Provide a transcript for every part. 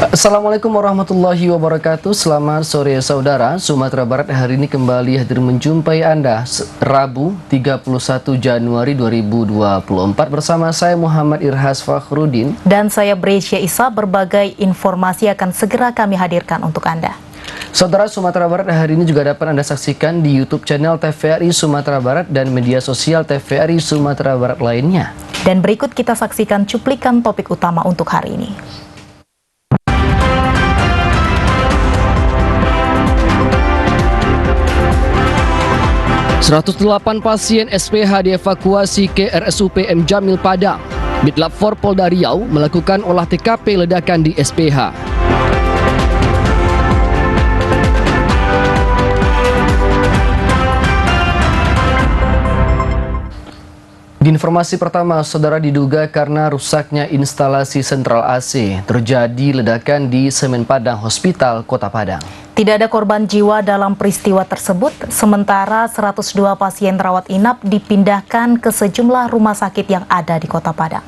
Assalamualaikum warahmatullahi wabarakatuh. Selamat sore saudara. Sumatera Barat hari ini kembali hadir menjumpai Anda Rabu 31 Januari 2024 bersama saya Muhammad Irhas Fakhruddin dan saya Brescia Isa. Berbagai informasi akan segera kami hadirkan untuk Anda. Saudara, Sumatera Barat hari ini juga dapat Anda saksikan di YouTube channel TVRI Sumatera Barat dan media sosial TVRI Sumatera Barat lainnya. Dan berikut kita saksikan cuplikan topik utama untuk hari ini. 108 pasien SPH dievakuasi ke RSUP M Jamil Padang. Bitlab 4 Polda Riau melakukan olah TKP ledakan di SPH. Di informasi pertama, saudara, diduga karena rusaknya instalasi sentral AC, terjadi ledakan di Semen Padang Hospital, Kota Padang. Tidak ada korban jiwa dalam peristiwa tersebut, sementara 102 pasien rawat inap dipindahkan ke sejumlah rumah sakit yang ada di Kota Padang.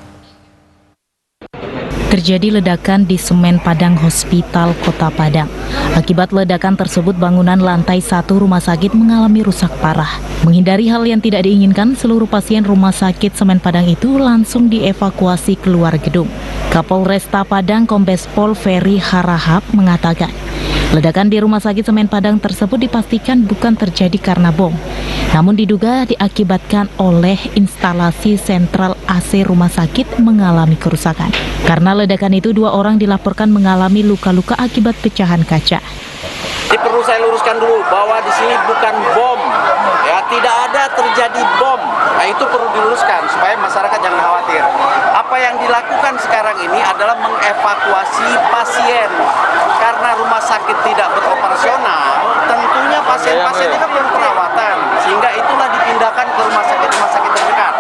Terjadi ledakan di Semen Padang Hospital, Kota Padang. Akibat ledakan tersebut, bangunan lantai 1 rumah sakit mengalami rusak parah. Menghindari hal yang tidak diinginkan, seluruh pasien rumah sakit Semen Padang itu langsung dievakuasi keluar gedung. Kapolresta Padang Kombes Pol Ferry Harahap mengatakan, ledakan di rumah sakit Semen Padang tersebut dipastikan bukan terjadi karena bom, namun diduga diakibatkan oleh instalasi sentral AC rumah sakit mengalami kerusakan. Karena ledakan itu, 2 orang dilaporkan mengalami luka-luka akibat pecahan kaca. Perlu saya luruskan dulu bahwa di sini bukan bom, ya, tidak ada terjadi bom. Nah, itu perlu diluruskan supaya masyarakat jangan khawatir. Apa yang dilakukan sekarang ini adalah mengevakuasi pasien karena rumah sakit tidak beroperasional. Tentunya pasien-pasien itu kan perlu perawatan, sehingga itulah dipindahkan ke rumah sakit terdekat.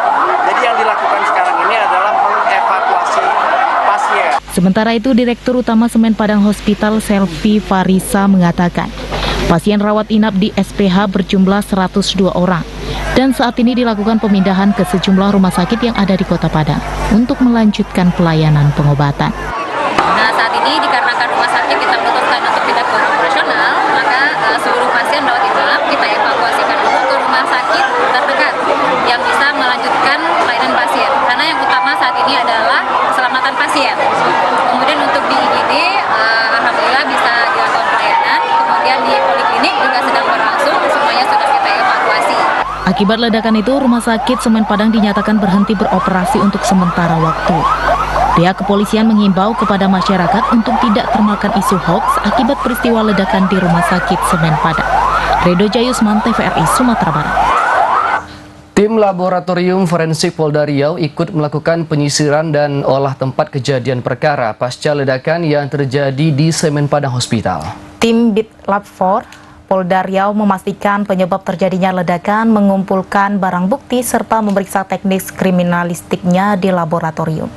Jadi yang dilakukan sekarang ini adalah mengevakuasi pasien. Sementara itu, Direktur Utama Semen Padang Hospital Selvi Farisa mengatakan, pasien rawat inap di SPH berjumlah 102 orang dan saat ini dilakukan pemindahan ke sejumlah rumah sakit yang ada di Kota Padang untuk melanjutkan pelayanan pengobatan. Nah, saat ini dikarenakan rumah sakit kita putuskan untuk tidak beroperasional, maka seluruh pasien rawat inap kita evakuasikan dulu ke rumah sakit terdekat yang bisa melanjutkan pelayanan pasien. Karena yang utama saat ini adalah keselamatan pasien. Kemudian untuk di IGD, alhamdulillah bisa dilakukan pelayanan. Kemudian di poliklinik juga sedang berlangsung, semuanya sudah kita evakuasi. Akibat ledakan itu, rumah sakit Semen Padang dinyatakan berhenti beroperasi untuk sementara waktu. Pihak kepolisian menghimbau kepada masyarakat untuk tidak termakan isu hoax akibat peristiwa ledakan di rumah sakit Semen Padang. Redo Jayusman, TVRI Sumatera Barat. Tim Laboratorium Forensik Polda Riau ikut melakukan penyisiran dan olah tempat kejadian perkara pasca ledakan yang terjadi di Semen Padang Hospital. Tim Bitlab 4 Polda Riau memastikan penyebab terjadinya ledakan, mengumpulkan barang bukti, serta memeriksa teknis kriminalistiknya di laboratorium.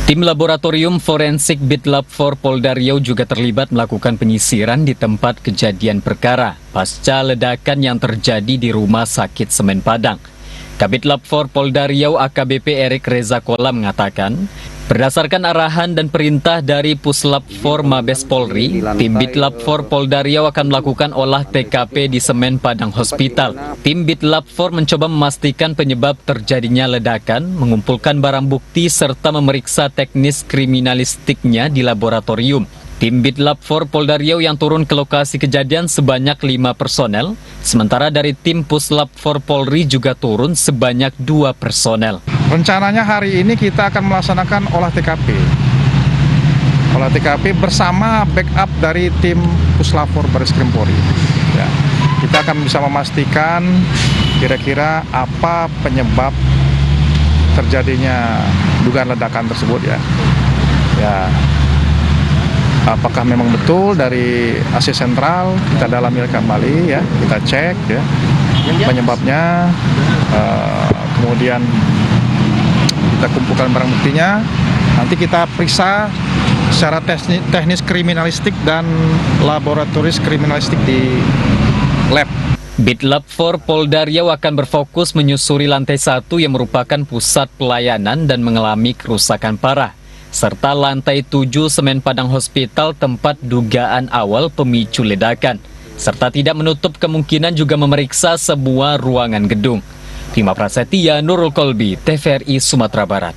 Tim Laboratorium Forensik Bitlab 4 Polda Riau juga terlibat melakukan penyisiran di tempat kejadian perkara pasca ledakan yang terjadi di Rumah Sakit Semen Padang. Kabitlab 4 Polda Riau AKBP Erik Reza Kola mengatakan, berdasarkan arahan dan perintah dari Puslap 4 Mabes Polri, tim Bitlab 4 Polda Riau akan melakukan olah TKP di Semen Padang Hospital. Tim Bitlab 4 mencoba memastikan penyebab terjadinya ledakan, mengumpulkan barang bukti, serta memeriksa teknis kriminalistiknya di laboratorium. Tim Bitlab 4 Polda Riau yang turun ke lokasi kejadian sebanyak 5 personel, sementara dari tim Puslap 4 Polri juga turun sebanyak 2 personel. Rencananya hari ini kita akan melaksanakan olah TKP. Olah TKP bersama backup dari tim Puslap 4 Baris Krim Polri. Ya, kita akan bisa memastikan kira-kira apa penyebab terjadinya dugaan ledakan tersebut ya. Apakah memang betul dari AC sentral, kita dalami kembali ya, kita cek ya penyebabnya, kemudian kita kumpulkan barang buktinya, nanti kita periksa secara teknis kriminalistik dan laboratoris kriminalistik di lab. Bitlab 4 Polda Riau akan berfokus menyusuri lantai 1 yang merupakan pusat pelayanan dan mengalami kerusakan parah. serta lantai 7 Semen Padang Hospital tempat dugaan awal pemicu ledakan, serta tidak menutup kemungkinan juga memeriksa semua ruangan gedung. Bima Prasetya, Nurul Kolbi, TVRI Sumatera Barat.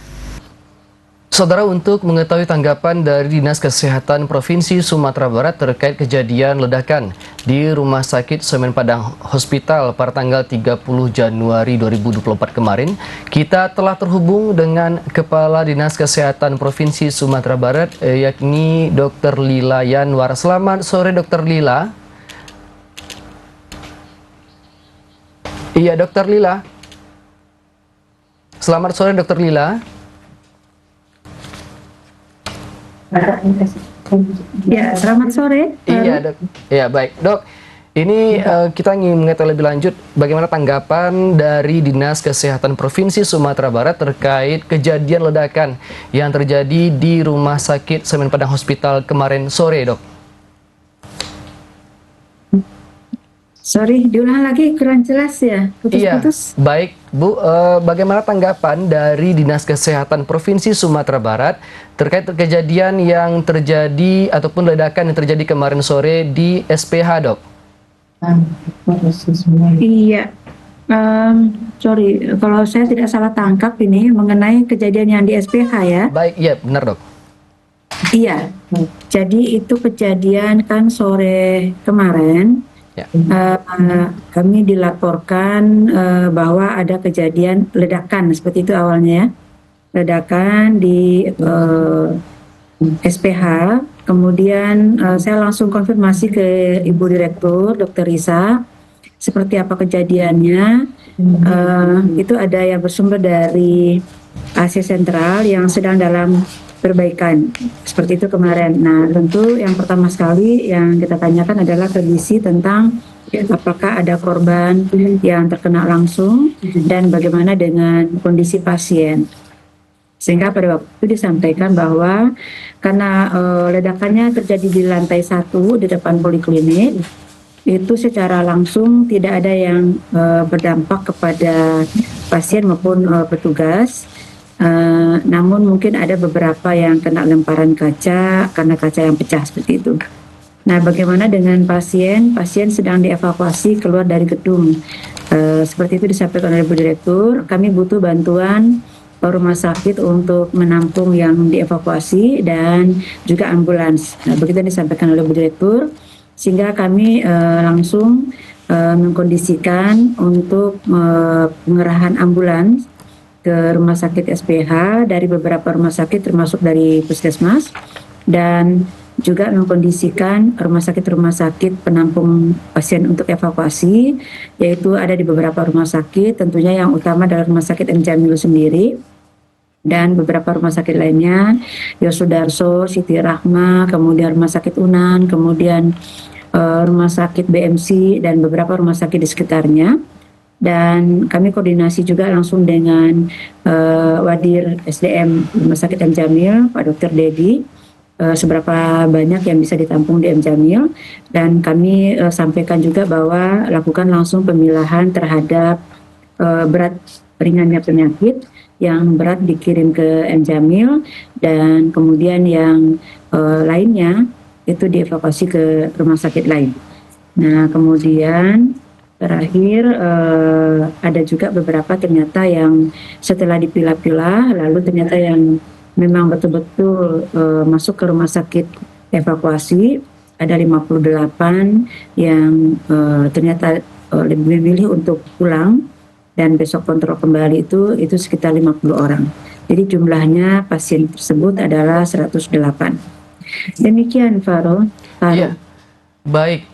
Saudara, untuk mengetahui tanggapan dari Dinas Kesehatan Provinsi Sumatera Barat terkait kejadian ledakan di Rumah Sakit Semen Padang Hospital pada tanggal 30 Januari 2024 kemarin, kita telah terhubung dengan Kepala Dinas Kesehatan Provinsi Sumatera Barat, yakni Dr. Lila Yanwar. Selamat sore, Dr. Lila. Iya, Dr. Lila. Selamat sore, Dr. Lila. Ya, selamat sore. Iya, Dok. Ya, baik, Dok. Ini kita ingin mengetahui lebih lanjut bagaimana tanggapan dari Dinas Kesehatan Provinsi Sumatera Barat terkait kejadian ledakan yang terjadi di Rumah Sakit Semen Padang Hospital kemarin sore, Dok. Sorry, diulang lagi, kurang jelas ya, putus-putus. Iya, baik Bu, bagaimana tanggapan dari Dinas Kesehatan Provinsi Sumatera Barat terkait kejadian yang terjadi ataupun ledakan yang terjadi kemarin sore di SPH, Dok? Iya, sorry, kalau saya tidak salah tangkap ini mengenai kejadian yang di SPH ya. Baik, iya benar, Dok. Iya, jadi itu kejadian kan sore kemarin. Ya. Kami dilaporkan bahwa ada kejadian ledakan seperti itu awalnya ya. Ledakan di SPH, kemudian saya langsung konfirmasi ke Ibu Direktur Dr. Risa seperti apa kejadiannya. Itu ada yang bersumber dari AC sentral yang sedang dalam perbaikan, seperti itu kemarin. Nah, tentu yang pertama sekali yang kita tanyakan adalah kondisi tentang apakah ada korban yang terkena langsung dan bagaimana dengan kondisi pasien. Sehingga pada waktu itu disampaikan bahwa karena ledakannya terjadi di lantai 1 di depan poliklinik, itu secara langsung tidak ada yang berdampak kepada pasien maupun petugas. Namun mungkin ada beberapa yang kena lemparan kaca karena kaca yang pecah seperti itu. Nah, bagaimana dengan pasien? Pasien sedang dievakuasi keluar dari gedung. Seperti itu disampaikan oleh Bu Direktur. Kami butuh bantuan rumah sakit untuk menampung yang dievakuasi dan juga ambulans. Nah, begitu disampaikan oleh Bu Direktur, sehingga kami langsung mengkondisikan untuk pengerahan ambulans ke rumah sakit SPH dari beberapa rumah sakit termasuk dari puskesmas, dan juga mengkondisikan rumah sakit penampung pasien untuk evakuasi, yaitu ada di beberapa rumah sakit, tentunya yang utama adalah Rumah Sakit M. Jamil sendiri dan beberapa rumah sakit lainnya, Yosudarso, Siti Rahma, kemudian Rumah Sakit Unan, kemudian Rumah Sakit BMC dan beberapa rumah sakit di sekitarnya. Dan kami koordinasi juga langsung dengan Wadir SDM Rumah Sakit M. Jamil, Pak Dr. Dedi, seberapa banyak yang bisa ditampung di M. Jamil, dan kami sampaikan juga bahwa lakukan langsung pemilahan terhadap berat ringannya penyakit, yang berat dikirim ke M. Jamil, dan kemudian yang lainnya itu dievakuasi ke rumah sakit lain. Nah, kemudian terakhir ada juga beberapa ternyata yang setelah dipilah-pilah lalu ternyata yang memang betul-betul masuk ke rumah sakit evakuasi ada 58 yang ternyata lebih memilih untuk pulang dan besok kontrol kembali itu sekitar 50 orang. Jadi jumlahnya pasien tersebut adalah 108. Demikian Faro. Iya. Baik,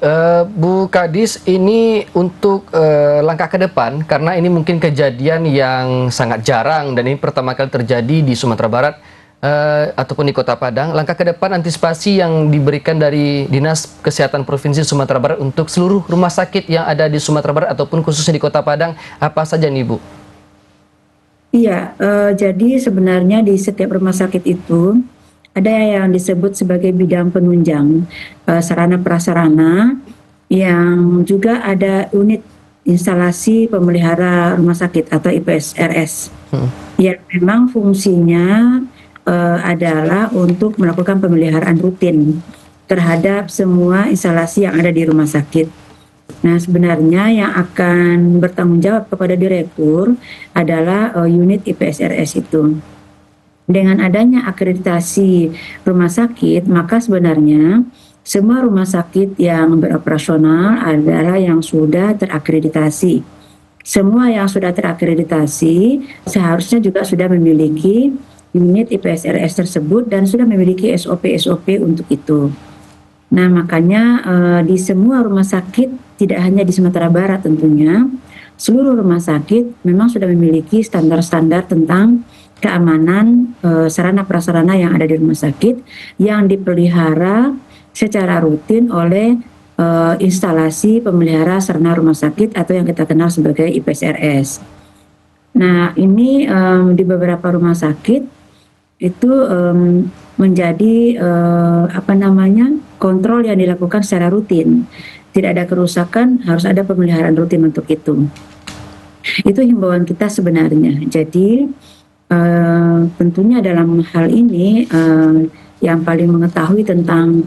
Bu Kadis, ini untuk langkah ke depan, karena ini mungkin kejadian yang sangat jarang dan ini pertama kali terjadi di Sumatera Barat ataupun di Kota Padang. Langkah ke depan antisipasi yang diberikan dari Dinas Kesehatan Provinsi Sumatera Barat untuk seluruh rumah sakit yang ada di Sumatera Barat ataupun khususnya di Kota Padang, apa saja nih Bu? Iya, jadi sebenarnya di setiap rumah sakit itu ada yang disebut sebagai bidang penunjang sarana prasarana, yang juga ada unit instalasi pemelihara rumah sakit atau IPSRS yang memang fungsinya adalah untuk melakukan pemeliharaan rutin terhadap semua instalasi yang ada di rumah sakit. Nah, sebenarnya yang akan bertanggung jawab kepada direktur adalah unit IPSRS itu. Dengan adanya akreditasi rumah sakit, maka sebenarnya semua rumah sakit yang beroperasional adalah yang sudah terakreditasi. Semua yang sudah terakreditasi seharusnya juga sudah memiliki unit IPSRS tersebut dan sudah memiliki SOP-SOP untuk itu. Nah, makanya di semua rumah sakit, tidak hanya di Sumatera Barat tentunya, seluruh rumah sakit memang sudah memiliki standar-standar tentang keamanan sarana prasarana yang ada di rumah sakit yang dipelihara secara rutin oleh instalasi pemelihara sarana rumah sakit atau yang kita kenal sebagai IPSRS. Nah, ini di beberapa rumah sakit itu menjadi kontrol yang dilakukan secara rutin. Tidak ada kerusakan, harus ada pemeliharaan rutin untuk itu. Itu himbauan kita sebenarnya. Jadi tentunya dalam hal ini yang paling mengetahui tentang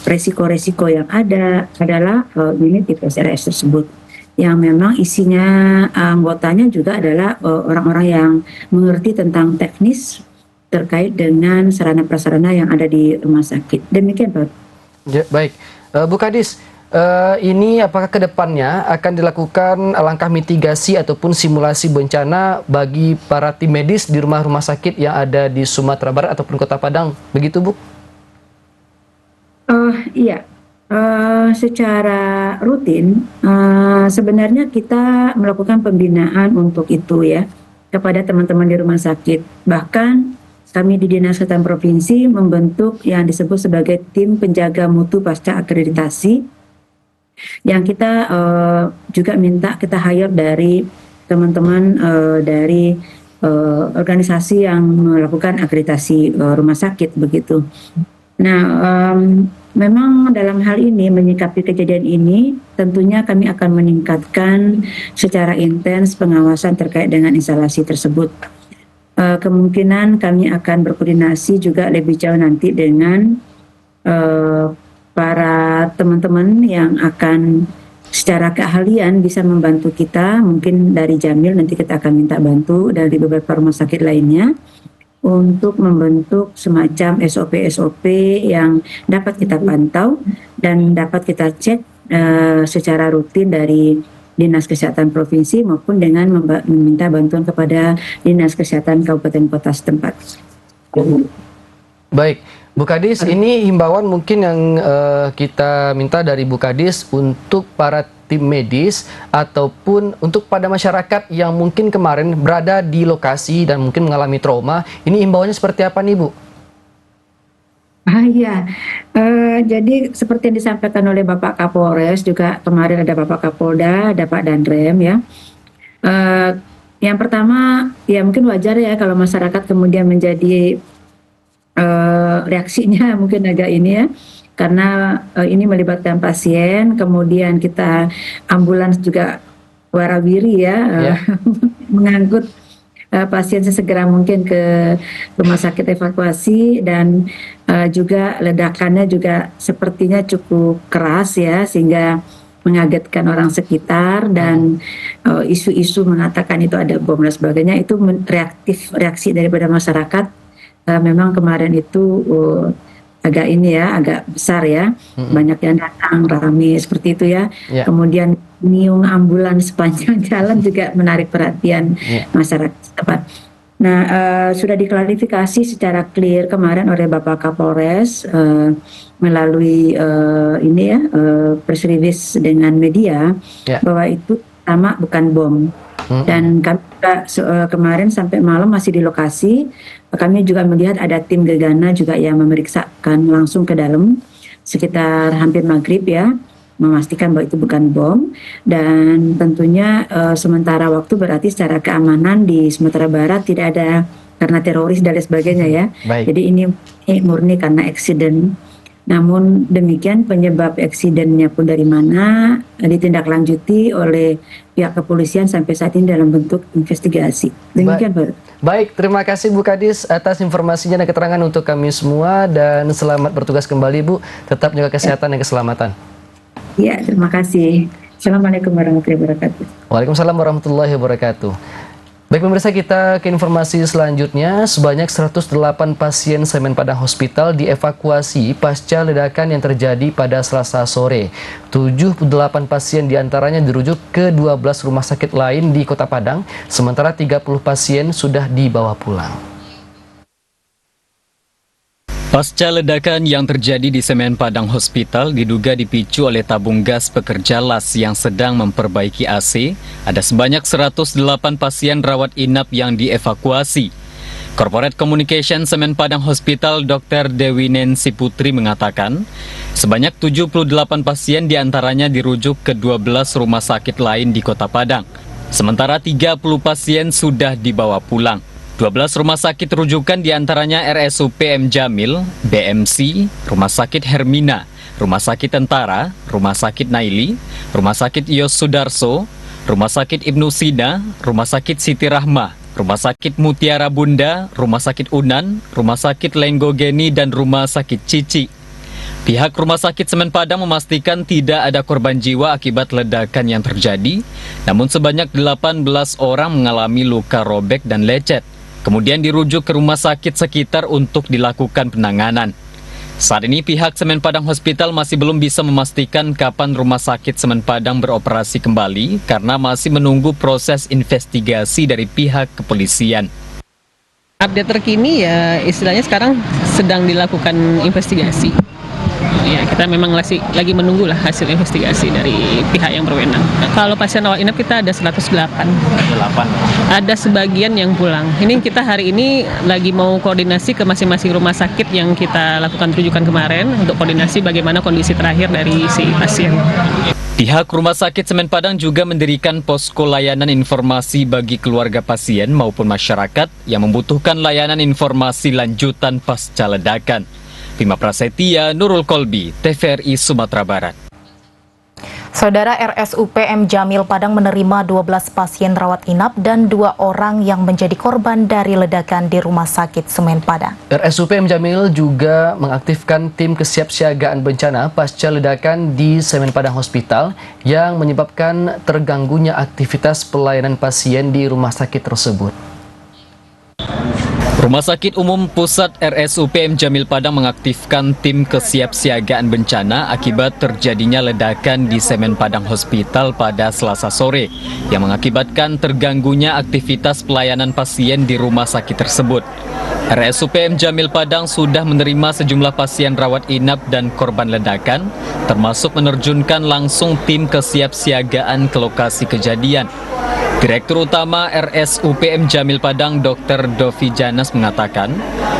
resiko-resiko yang ada adalah unit IPSRS tersebut, yang memang isinya anggotanya juga adalah orang-orang yang mengerti tentang teknis terkait dengan sarana prasarana yang ada di rumah sakit. Demikian, Pak. Ya, baik, Bu Kadis, ini apakah ke depannya akan dilakukan langkah mitigasi ataupun simulasi bencana bagi para tim medis di rumah-rumah sakit yang ada di Sumatera Barat ataupun Kota Padang, begitu, Bu? Iya, secara rutin sebenarnya kita melakukan pembinaan untuk itu ya kepada teman-teman di rumah sakit. Bahkan kami di Dinas Kesehatan Provinsi membentuk yang disebut sebagai tim penjaga mutu pasca akreditasi, yang kita juga minta kita hire dari teman-teman dari organisasi yang melakukan akreditasi rumah sakit begitu. Nah, memang dalam hal ini menyikapi kejadian ini tentunya kami akan meningkatkan secara intens pengawasan terkait dengan instalasi tersebut. Kemungkinan kami akan berkoordinasi juga lebih jauh nanti dengan para teman-teman yang akan secara keahlian bisa membantu kita. Mungkin dari Jamil nanti kita akan minta bantu dari beberapa rumah sakit lainnya untuk membentuk semacam SOP-SOP yang dapat kita pantau dan dapat kita cek secara rutin dari Dinas Kesehatan Provinsi maupun dengan meminta bantuan kepada Dinas Kesehatan Kabupaten Kota setempat. Baik, Bu Kadis, ini himbauan mungkin yang kita minta dari Bu Kadis untuk para tim medis ataupun untuk pada masyarakat yang mungkin kemarin berada di lokasi dan mungkin mengalami trauma. Ini himbauannya seperti apa nih, Bu? Iya, jadi seperti yang disampaikan oleh Bapak Kapolres, juga kemarin ada Bapak Kapolda, ada Pak Danrem ya. Yang pertama, ya mungkin wajar ya kalau masyarakat kemudian menjadi reaksinya mungkin agak ini ya, karena ini melibatkan pasien, kemudian kita ambulans juga warawiri ya, mengangkut pasien sesegera mungkin ke rumah sakit evakuasi, dan juga ledakannya juga sepertinya cukup keras ya, sehingga mengagetkan orang sekitar, dan isu-isu mengatakan itu ada bom dan sebagainya. Itu reaksi daripada masyarakat. Memang kemarin itu agak ini ya, agak besar ya, banyak yang datang ramai seperti itu ya. Kemudian niung ambulans sepanjang jalan juga menarik perhatian masyarakat setempat. Nah, sudah diklarifikasi secara clear kemarin oleh Bapak Kapolres melalui ini ya, press release dengan media bahwa itu pertama bukan bom. Dan kami juga kemarin sampai malam masih di lokasi. Kami juga melihat ada tim gegana juga yang memeriksakan langsung ke dalam sekitar hampir maghrib ya, memastikan bahwa itu bukan bom. Dan tentunya sementara waktu berarti secara keamanan di Sumatera Barat tidak ada karena teroris dan lain sebagainya ya. Jadi ini murni karena accident Namun demikian penyebab eksidennya pun dari mana ditindaklanjuti oleh pihak kepolisian sampai saat ini dalam bentuk investigasi. Demikian Pak. Baik, terima kasih Bu Kadis atas informasinya dan keterangan untuk kami semua, dan selamat bertugas kembali Bu. Tetap jaga kesehatan dan keselamatan. Ya, terima kasih. Assalamualaikum warahmatullahi wabarakatuh. Waalaikumsalam warahmatullahi wabarakatuh. Baik pemirsa, kita ke informasi selanjutnya. Sebanyak 108 pasien Semen Padang Hospital dievakuasi pasca ledakan yang terjadi pada Selasa sore. 78 pasien diantaranya dirujuk ke 12 rumah sakit lain di Kota Padang, sementara 30 pasien sudah dibawa pulang. Pasca ledakan yang terjadi di Semen Padang Hospital diduga dipicu oleh tabung gas pekerja las yang sedang memperbaiki AC, ada sebanyak 108 pasien rawat inap yang dievakuasi. Corporate Communication Semen Padang Hospital Dr. Dewi Nancy Putri mengatakan, sebanyak 78 pasien diantaranya dirujuk ke 12 rumah sakit lain di Kota Padang, sementara 30 pasien sudah dibawa pulang. 12 rumah sakit rujukan diantaranya RSUP M. Jamil, BMC, Rumah Sakit Hermina, Rumah Sakit Tentara, Rumah Sakit Naili, Rumah Sakit Yos Sudarso, Rumah Sakit Ibnu Sina, Rumah Sakit Siti Rahmah, Rumah Sakit Mutiara Bunda, Rumah Sakit Unan, Rumah Sakit Lenggogeni, dan Rumah Sakit Cici. Pihak Rumah Sakit Semen Padang memastikan tidak ada korban jiwa akibat ledakan yang terjadi, namun sebanyak 18 orang mengalami luka robek dan lecet. Kemudian dirujuk ke rumah sakit sekitar untuk dilakukan penanganan. Saat ini pihak Semen Padang Hospital masih belum bisa memastikan kapan rumah sakit Semen Padang beroperasi kembali karena masih menunggu proses investigasi dari pihak kepolisian. Update terkini ya istilahnya sekarang sedang dilakukan investigasi. Ya, kita memang lagi menunggu lah hasil investigasi dari pihak yang berwenang. Kalau pasien rawat inap kita ada 108. Ada sebagian yang pulang. Ini kita hari ini lagi mau koordinasi ke masing-masing rumah sakit yang kita lakukan rujukan kemarin untuk koordinasi bagaimana kondisi terakhir dari si pasien. Pihak Rumah Sakit Semen Padang juga mendirikan posko layanan informasi bagi keluarga pasien maupun masyarakat yang membutuhkan layanan informasi lanjutan pasca ledakan. Bima Prasetya, Nurul Kolbi, TVRI Sumatera Barat. Saudara, RSUP M. Jamil Padang menerima 12 pasien rawat inap dan 2 orang yang menjadi korban dari ledakan di Rumah Sakit Semen Padang. RSUP M. Jamil juga mengaktifkan tim kesiapsiagaan bencana pasca ledakan di Semen Padang Hospital yang menyebabkan terganggunya aktivitas pelayanan pasien di rumah sakit tersebut. Rumah Sakit Umum Pusat RSUP M. Jamil Padang mengaktifkan tim kesiapsiagaan bencana akibat terjadinya ledakan di Semen Padang Hospital pada Selasa sore yang mengakibatkan terganggunya aktivitas pelayanan pasien di rumah sakit tersebut. RSUP M. Jamil Padang sudah menerima sejumlah pasien rawat inap dan korban ledakan, termasuk menerjunkan langsung tim kesiapsiagaan ke lokasi kejadian. Direktur Utama RSUP M. Jamil Padang Dr. Dovi Janas mengatakan,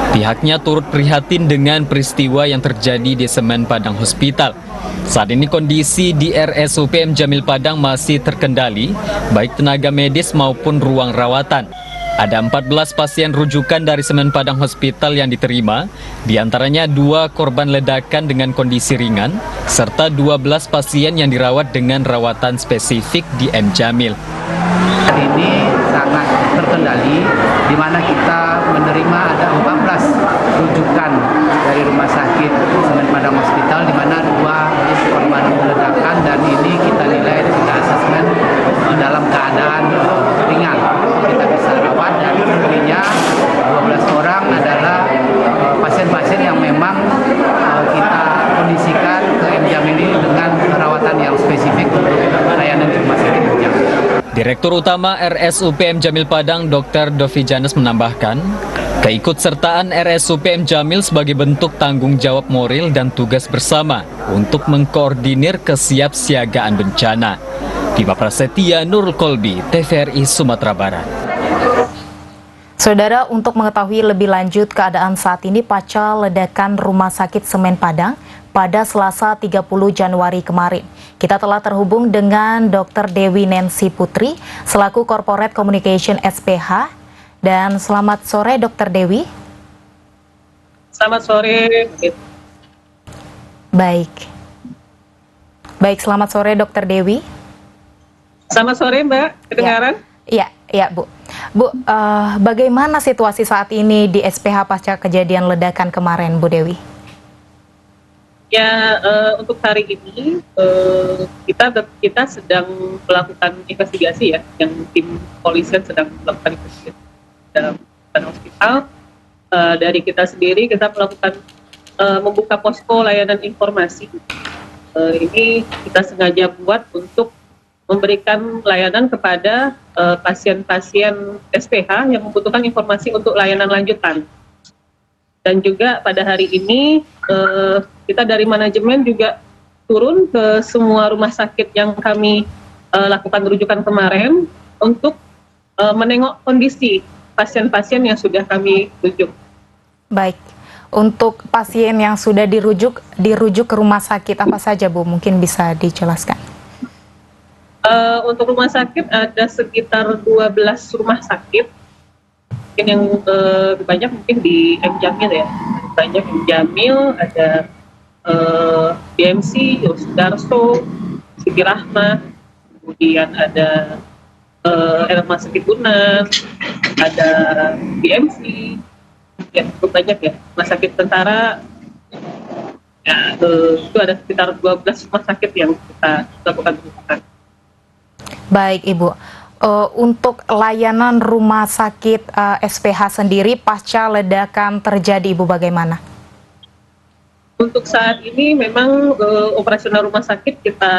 pihaknya turut prihatin dengan peristiwa yang terjadi di Semen Padang Hospital. Saat ini kondisi di RSUP M. Jamil Padang masih terkendali, baik tenaga medis maupun ruang rawatan. Ada 14 pasien rujukan dari Semen Padang Hospital yang diterima, diantaranya 2 korban ledakan dengan kondisi ringan, serta 12 pasien yang dirawat dengan rawatan spesifik di M. Jamil. Ini sangat terkendali, di mana kita menerima ada 14 rujukan dari Rumah Sakit Semen Padang Hospital, di mana 2 korban ledakan, dan ini kita nilai sudah asesmen dalam keadaan ringan. Kita bisa rawat, dan selebihnya 12 orang adalah pasien-pasien yang memang kita kondisikan ke M. Jamil ini dengan perawatan yang spesifik untuk layanan di Rumah Sakit M. Jamil. Direktur Utama RSUP M. Jamil Padang Dr. Dovi Janas menambahkan, keikutsertaan RSUP M. Jamil sebagai bentuk tanggung jawab moral dan tugas bersama untuk mengkoordinir kesiapsiagaan bencana. Bima Prasetya, Nurul Kolbi, TVRI Sumatera Barat. Saudara, untuk mengetahui lebih lanjut keadaan saat ini pasca ledakan Rumah Sakit Semen Padang pada Selasa 30 Januari kemarin, kita telah terhubung dengan Dr. Dewi Nancy Putri selaku Corporate Communication SPH. Dan selamat sore Dr. Dewi. Selamat sore. Baik. Baik, selamat sore Dokter Dewi. Selamat sore Mbak, kedengaran? Iya Bu. Bu, bagaimana situasi saat ini di SPH pasca kejadian ledakan kemarin Bu Dewi? Ya, untuk hari ini kita sedang melakukan investigasi ya, yang tim polisian sedang melakukan investigasi dalam hospital. Dari kita sendiri kita melakukan membuka posko layanan informasi. Ini kita sengaja buat untuk memberikan layanan kepada pasien-pasien SPH yang membutuhkan informasi untuk layanan lanjutan. Dan juga pada hari ini kita dari manajemen juga turun ke semua rumah sakit yang kami lakukan rujukan kemarin untuk menengok kondisi pasien-pasien yang sudah kami rujuk. Baik, untuk pasien yang sudah dirujuk ke rumah sakit apa saja Bu? Mungkin bisa dijelaskan. Untuk rumah sakit ada sekitar 12 rumah sakit. Mungkin yang banyak mungkin di M Jamil ya. Banyak M Jamil, ada BMC, Yosudarso, Siti Rahmah, kemudian ada Rumah Sakit Unan, ada BMC, ya cukup banyak ya. Rumah Sakit Tentara, ya, itu ada sekitar 12 rumah sakit yang kita lakukan rujukan. Baik Ibu. Untuk layanan rumah sakit SPH sendiri pasca ledakan terjadi Ibu bagaimana? Untuk saat ini memang operasional rumah sakit kita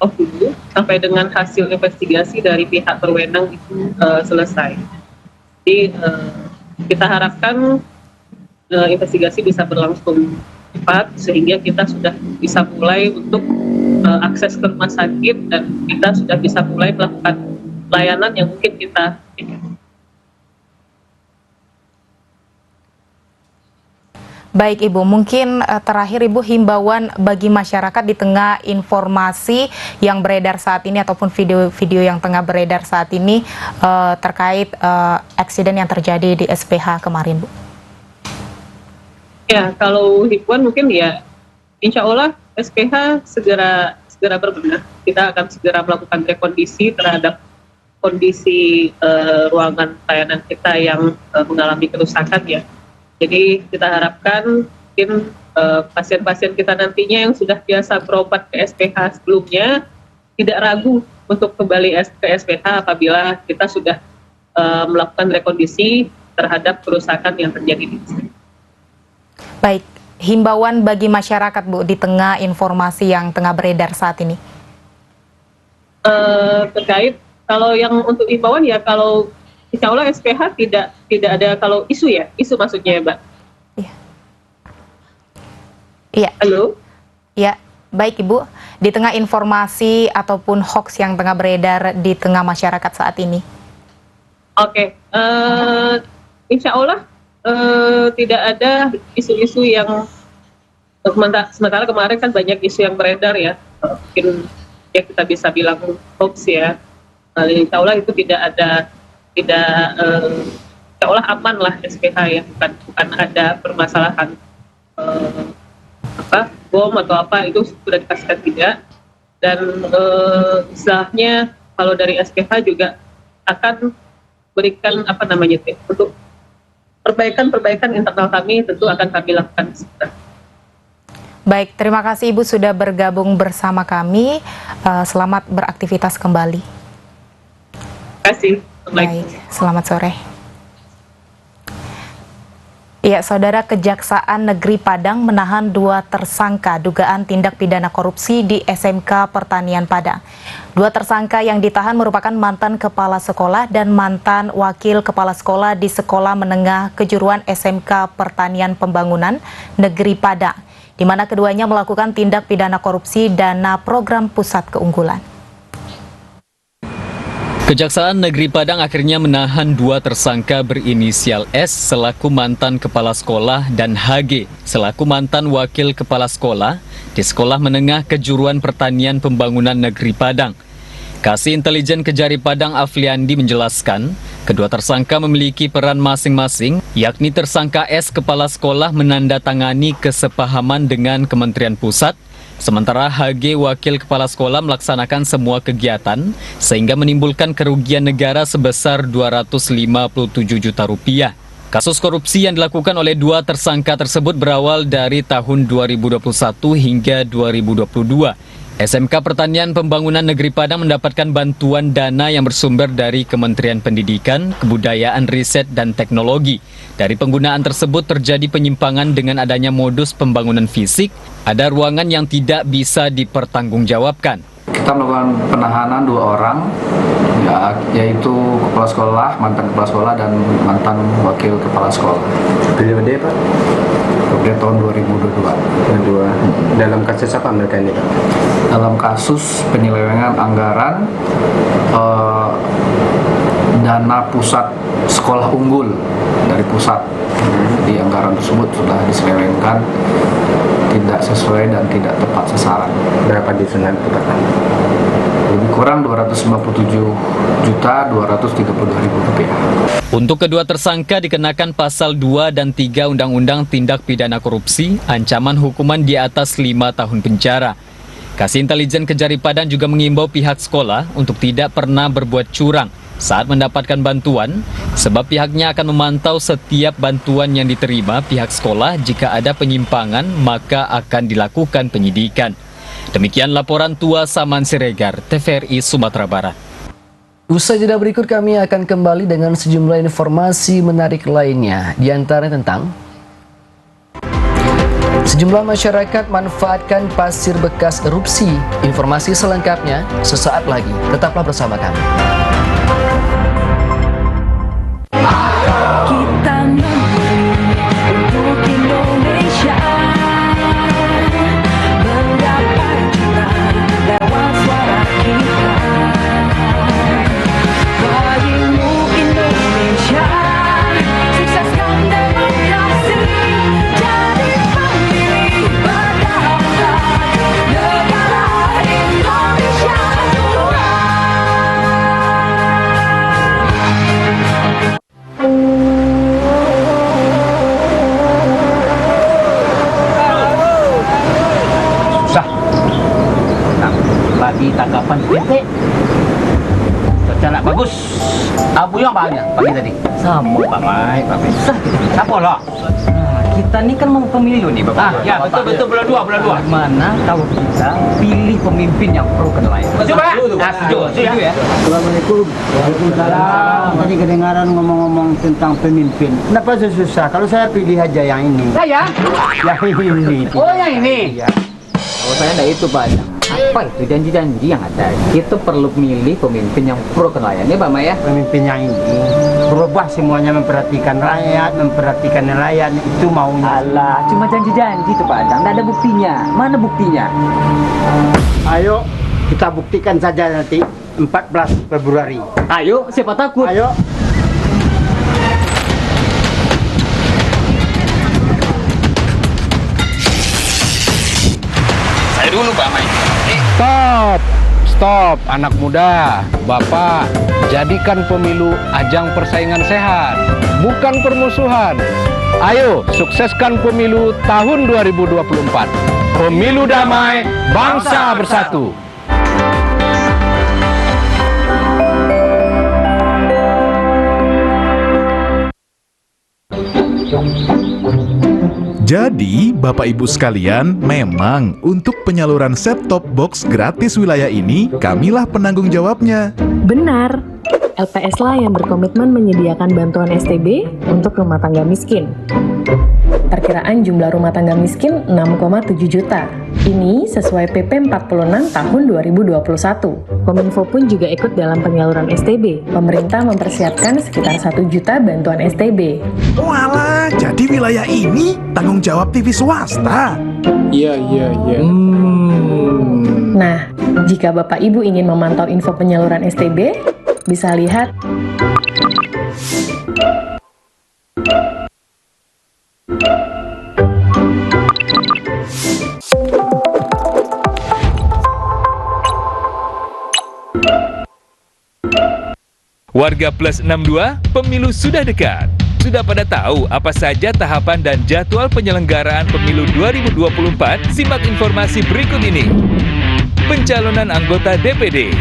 off dulu sampai dengan hasil investigasi dari pihak berwenang itu selesai. Jadi kita harapkan investigasi bisa berlangsung cepat sehingga kita sudah bisa mulai untuk akses ke rumah sakit dan kita sudah bisa mulai melakukan layanan yang mungkin kita ingin. Baik Ibu, mungkin terakhir Ibu himbauan bagi masyarakat di tengah informasi yang beredar saat ini ataupun video-video yang tengah beredar saat ini terkait eksiden yang terjadi di SPH kemarin Bu. Ya, kalau himbauan mungkin ya insya Allah SPH segera berbenah. Kita akan segera melakukan rekondisi terhadap kondisi ruangan layanan kita yang mengalami kerusakan ya. Jadi kita harapkan mungkin pasien-pasien kita nantinya yang sudah biasa berobat ke SPH sebelumnya tidak ragu untuk kembali ke SPH apabila kita sudah melakukan rekondisi terhadap kerusakan yang terjadi di sini. Baik, himbauan bagi masyarakat Bu di tengah informasi yang tengah beredar saat ini. Terkait kalau yang untuk himbauan ya kalau insya Allah SPH tidak ada kalau isu maksudnya ya Mbak. Iya. Halo. Ya, baik Ibu. Di tengah informasi ataupun hoax yang tengah beredar di tengah masyarakat saat ini. Oke, insya Allah tidak ada isu-isu yang sementara kemarin kan banyak isu yang beredar ya. Mungkin ya kita bisa bilang hoax ya. Insya Allah itu insya Allah aman lah SPH ya, bukan ada permasalahan bom atau apa itu sudah dipastikan tidak. Dan istilahnya kalau dari SPH juga akan berikan untuk perbaikan internal kami tentu akan kami lakukan. Baik, terima kasih Ibu sudah bergabung bersama kami. Selamat beraktivitas kembali. Terima kasih. Baik, selamat sore. Ya, Saudara, Kejaksaan Negeri Padang menahan 2 tersangka dugaan tindak pidana korupsi di SMK Pertanian Padang. 2 tersangka yang ditahan merupakan mantan kepala sekolah dan mantan wakil kepala sekolah di Sekolah Menengah Kejuruan SMK Pertanian Pembangunan Negeri Padang, di mana keduanya melakukan tindak pidana korupsi dana program Pusat Keunggulan. Kejaksaan Negeri Padang akhirnya menahan 2 tersangka berinisial S selaku mantan kepala sekolah dan HG selaku mantan wakil kepala sekolah di Sekolah Menengah Kejuruan Pertanian Pembangunan Negeri Padang. Kasih Intelijen Kejari Padang Afriandi menjelaskan, Kedua tersangka memiliki peran masing-masing, yakni tersangka S kepala sekolah menandatangani kesepahaman dengan Kementerian Pusat, sementara HG wakil kepala sekolah melaksanakan semua kegiatan sehingga menimbulkan kerugian negara sebesar 257 juta rupiah. Kasus korupsi yang dilakukan oleh dua tersangka tersebut berawal dari tahun 2021 hingga 2022. SMK Pertanian Pembangunan Negeri Padang mendapatkan bantuan dana yang bersumber dari Kementerian Pendidikan, Kebudayaan, Riset, dan Teknologi. Dari penggunaan tersebut terjadi penyimpangan dengan adanya modus pembangunan fisik, ada ruangan yang tidak bisa dipertanggungjawabkan. Kita melakukan penahanan 2 orang, yaitu kepala sekolah, mantan kepala sekolah, dan mantan wakil kepala sekolah. Periode Pak? Periode tahun 2022. Dalam kasus apa mereka ini Pak? Dalam kasus penyelewengan anggaran dana pusat sekolah unggul dari pusat. Jadi anggaran tersebut sudah diselewengkan, tidak sesuai dan tidak tepat sasaran. Berapa disenat tepatnya? Lebih kurang 257.232.000 rupiah. Untuk kedua tersangka dikenakan pasal 2 dan 3 Undang-Undang Tindak Pidana Korupsi, ancaman hukuman di atas 5 tahun penjara. Kasih Intelijen Kejari Padang juga mengimbau pihak sekolah untuk tidak pernah berbuat curang saat mendapatkan bantuan, sebab pihaknya akan memantau setiap bantuan yang diterima pihak sekolah. Jika ada penyimpangan, maka akan dilakukan penyidikan. Demikian laporan Tua Saman Siregar, TVRI Sumatera Barat. Usai jeda berikut kami akan kembali dengan sejumlah informasi menarik lainnya, di antaranya tentang sejumlah masyarakat manfaatkan pasir bekas erupsi. Informasi selengkapnya sesaat lagi. Tetaplah bersama kami. Bagi tangkapan titik bercanda bagus. Abu yang banyak pagi tadi. Sama Pak Mai, Pak Mai. Apa lah? Kita ini kan mau pemilu nih Bapak. Ya betul bulan 2. Mana kalau kita pilih pemimpin yang pro nelayan? Coba. Setuju ya. Assalamualaikum. Waalaikumsalam. Tadi kedengaran ngomong-ngomong tentang pemimpin. Kenapa susah? Kalau saya pilih aja yang ini. Saya? Yang ini. Oh yang ini. Ya. Kalau saya enggak itu Pak. Apa itu janji-janji yang ada? Kita perlu milih pemimpin yang pro nelayan ya Pak Mai ya. Pemimpin yang ini berubah semuanya, memperhatikan rakyat, memperhatikan nelayan, itu maunya. Alah, cuma janji-janji itu Pak Adang, nggak ada buktinya. Mana buktinya? Ayo kita buktikan saja nanti 14 Februari. Ayo, siapa takut? Ayo. Saya dulu Pak Mai. Stop, anak muda. Bapak, jadikan pemilu ajang persaingan sehat, bukan permusuhan. Ayo, sukseskan pemilu tahun 2024. Pemilu damai, bangsa bersatu. Jadi, Bapak Ibu sekalian, memang untuk penyaluran set-top box gratis wilayah ini, kamilah penanggung jawabnya. Benar, LPS lah yang berkomitmen menyediakan bantuan STB untuk rumah tangga miskin. Perkiraan jumlah rumah tangga miskin 6,7 juta. Ini sesuai PP 46 tahun 2021. Kominfo pun juga ikut dalam penyaluran STB. Pemerintah mempersiapkan sekitar 1 juta bantuan STB. Walah, jadi wilayah ini tanggung jawab TV swasta. Iya. Nah, jika Bapak Ibu ingin memantau info penyaluran STB, bisa lihat Warga Plus 62, pemilu sudah dekat. Sudah pada tahu apa saja tahapan dan jadwal penyelenggaraan pemilu 2024? Simak informasi berikut ini. Pencalonan anggota DPD.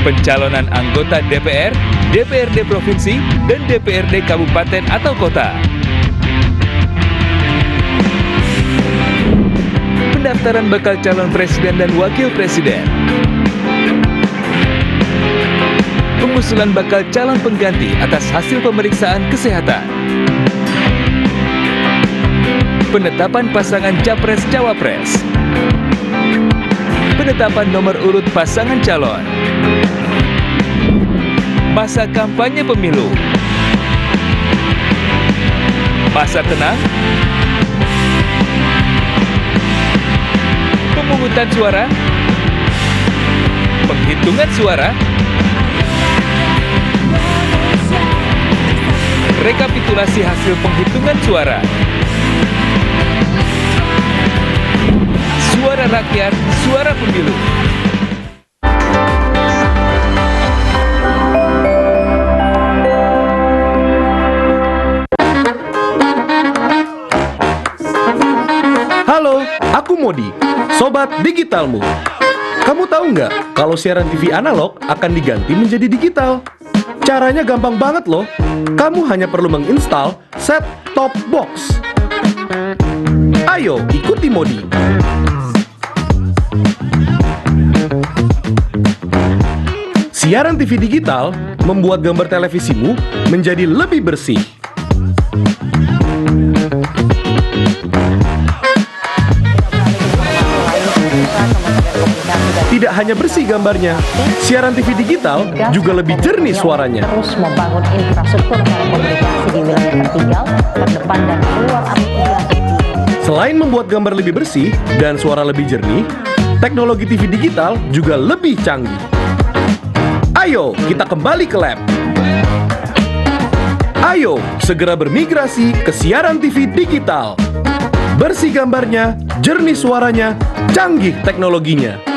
Pencalonan anggota DPR, DPRD Provinsi, dan DPRD Kabupaten atau Kota. Pendaftaran bakal calon presiden dan wakil presiden. Pengusulan bakal calon pengganti atas hasil pemeriksaan kesehatan. Penetapan pasangan Capres-Cawapres. Penetapan nomor urut pasangan calon. Masa kampanye pemilu. Masa tenang. Pemungutan suara. Penghitungan suara. Rekapitulasi hasil penghitungan suara. Suara rakyat, suara pemilu. Halo, aku Modi, sobat digitalmu. Kamu tahu nggak kalau siaran TV analog akan diganti menjadi digital? Caranya gampang banget loh. Kamu hanya perlu menginstal set-top box. Ayo, ikuti Modi. Siaran TV digital membuat gambar televisimu menjadi lebih bersih. Tidak hanya bersih gambarnya, siaran TV digital juga lebih jernih suaranya. Terus membangun infrastruktur telekomunikasi di wilayah tertinggal, terdepan dan keluar aplikasi. Selain membuat gambar lebih bersih dan suara lebih jernih, teknologi TV digital juga lebih canggih. Ayo, kita kembali ke lab. Ayo, segera bermigrasi ke siaran TV digital. Bersih gambarnya, jernih suaranya, canggih teknologinya.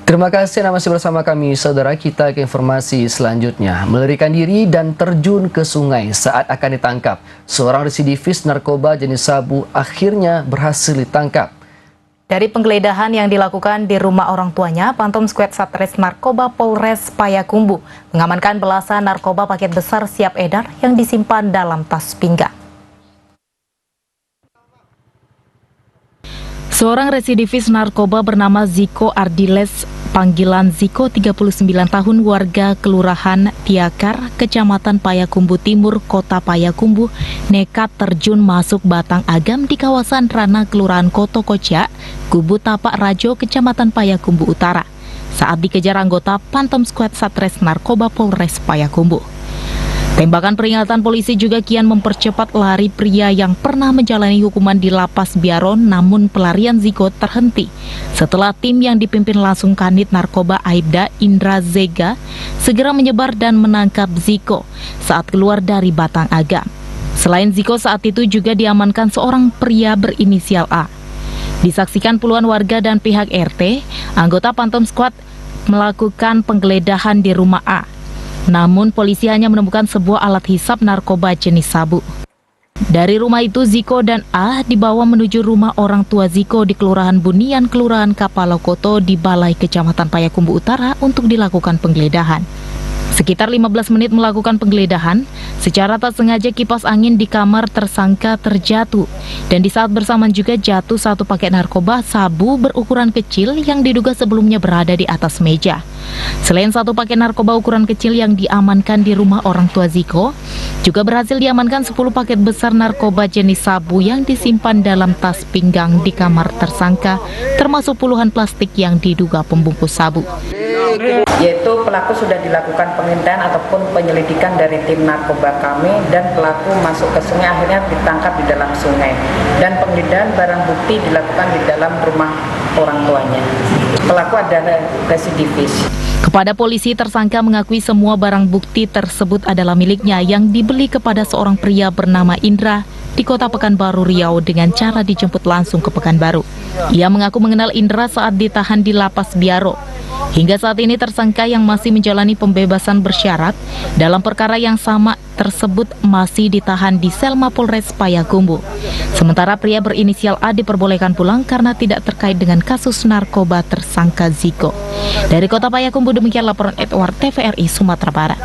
Terima kasih Anda masih bersama kami, saudara. Kita ke informasi selanjutnya. Melarikan diri dan terjun ke sungai saat akan ditangkap. Seorang residivis narkoba jenis sabu akhirnya berhasil ditangkap. Dari penggeledahan yang dilakukan di rumah orang tuanya, Phantom Squad Satres Narkoba Polres Payakumbuh mengamankan belasan narkoba paket besar siap edar yang disimpan dalam tas pinggang. Seorang residivis narkoba bernama Ziko Ardiles, panggilan Ziko, 39 tahun, warga Kelurahan Tiakar, Kecamatan Payakumbuh Timur, Kota Payakumbuh, nekat terjun masuk batang agam di kawasan Rana Kelurahan Koto Koca, Kubu Tapak Rajo, Kecamatan Payakumbuh Utara, saat dikejar anggota Phantom Squad Satres Narkoba Polres Payakumbuh. Tembakan peringatan polisi juga kian mempercepat lari pria yang pernah menjalani hukuman di Lapas Biaron, namun pelarian Ziko terhenti setelah tim yang dipimpin langsung Kanit Narkoba Aibda Indra Zega segera menyebar dan menangkap Ziko saat keluar dari batang agam. Selain Ziko, saat itu juga diamankan seorang pria berinisial A. Disaksikan puluhan warga dan pihak RT, anggota Phantom Squad melakukan penggeledahan di rumah A. Namun polisi hanya menemukan sebuah alat hisap narkoba jenis sabu. Dari rumah itu, Ziko dan A dibawa menuju rumah orang tua Ziko di Kelurahan Bunian, Kelurahan Kapalokoto di Balai Kecamatan Payakumbuh Utara untuk dilakukan penggeledahan. Sekitar 15 menit melakukan penggeledahan, secara tak sengaja kipas angin di kamar tersangka terjatuh. Dan di saat bersamaan juga jatuh satu paket narkoba sabu berukuran kecil yang diduga sebelumnya berada di atas meja. Selain satu paket narkoba ukuran kecil yang diamankan di rumah orang tua Ziko, juga berhasil diamankan 10 paket besar narkoba jenis sabu yang disimpan dalam tas pinggang di kamar tersangka, termasuk puluhan plastik yang diduga pembungkus sabu. yaitu pelaku sudah dilakukan pengintaian ataupun penyelidikan dari tim narkoba kami dan pelaku masuk ke sungai, akhirnya ditangkap di dalam sungai, dan penggeledahan barang bukti dilakukan di dalam rumah orang tuanya. Pelaku adalah residivis. Kepada polisi, tersangka mengakui semua barang bukti tersebut adalah miliknya yang dibeli kepada seorang pria bernama Indra di Kota Pekanbaru Riau dengan cara dijemput langsung ke Pekanbaru. Ia mengaku mengenal Indra saat ditahan di Lapas Biaro. Hingga saat ini tersangka yang masih menjalani pembebasan bersyarat dalam perkara yang sama tersebut masih ditahan di sel Mapolres Payakumbuh. Sementara pria berinisial A diperbolehkan pulang karena tidak terkait dengan kasus narkoba tersangka Ziko. Dari Kota Payakumbuh, demikian laporan Edward TVRI Sumatera Barat.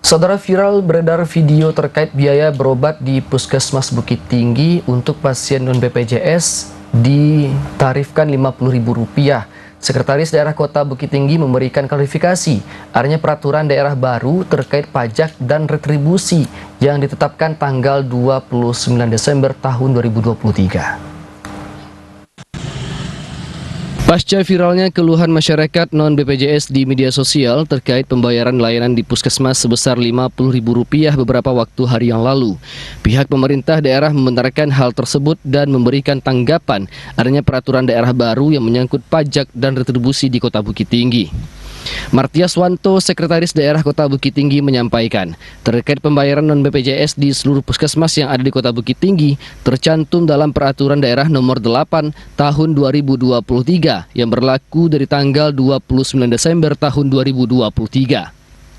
Saudara, viral beredar video terkait biaya berobat di Puskesmas Bukit Tinggi untuk pasien non-BPJS ditarifkan Rp50.000. Sekretaris Daerah Kota Bukit Tinggi memberikan klarifikasi adanya peraturan daerah baru terkait pajak dan retribusi yang ditetapkan tanggal 29 Desember tahun 2023. Pasca viralnya keluhan masyarakat non-BPJS di media sosial terkait pembayaran layanan di puskesmas sebesar Rp50.000 beberapa waktu hari yang lalu, pihak pemerintah daerah membenarkan hal tersebut dan memberikan tanggapan adanya peraturan daerah baru yang menyangkut pajak dan retribusi di Kota Bukit Tinggi. Martia Swanto, Sekretaris Daerah Kota Bukit Tinggi, menyampaikan terkait pembayaran non-BPJS di seluruh puskesmas yang ada di Kota Bukit Tinggi tercantum dalam Peraturan Daerah Nomor 8 Tahun 2023 yang berlaku dari tanggal 29 Desember tahun 2023.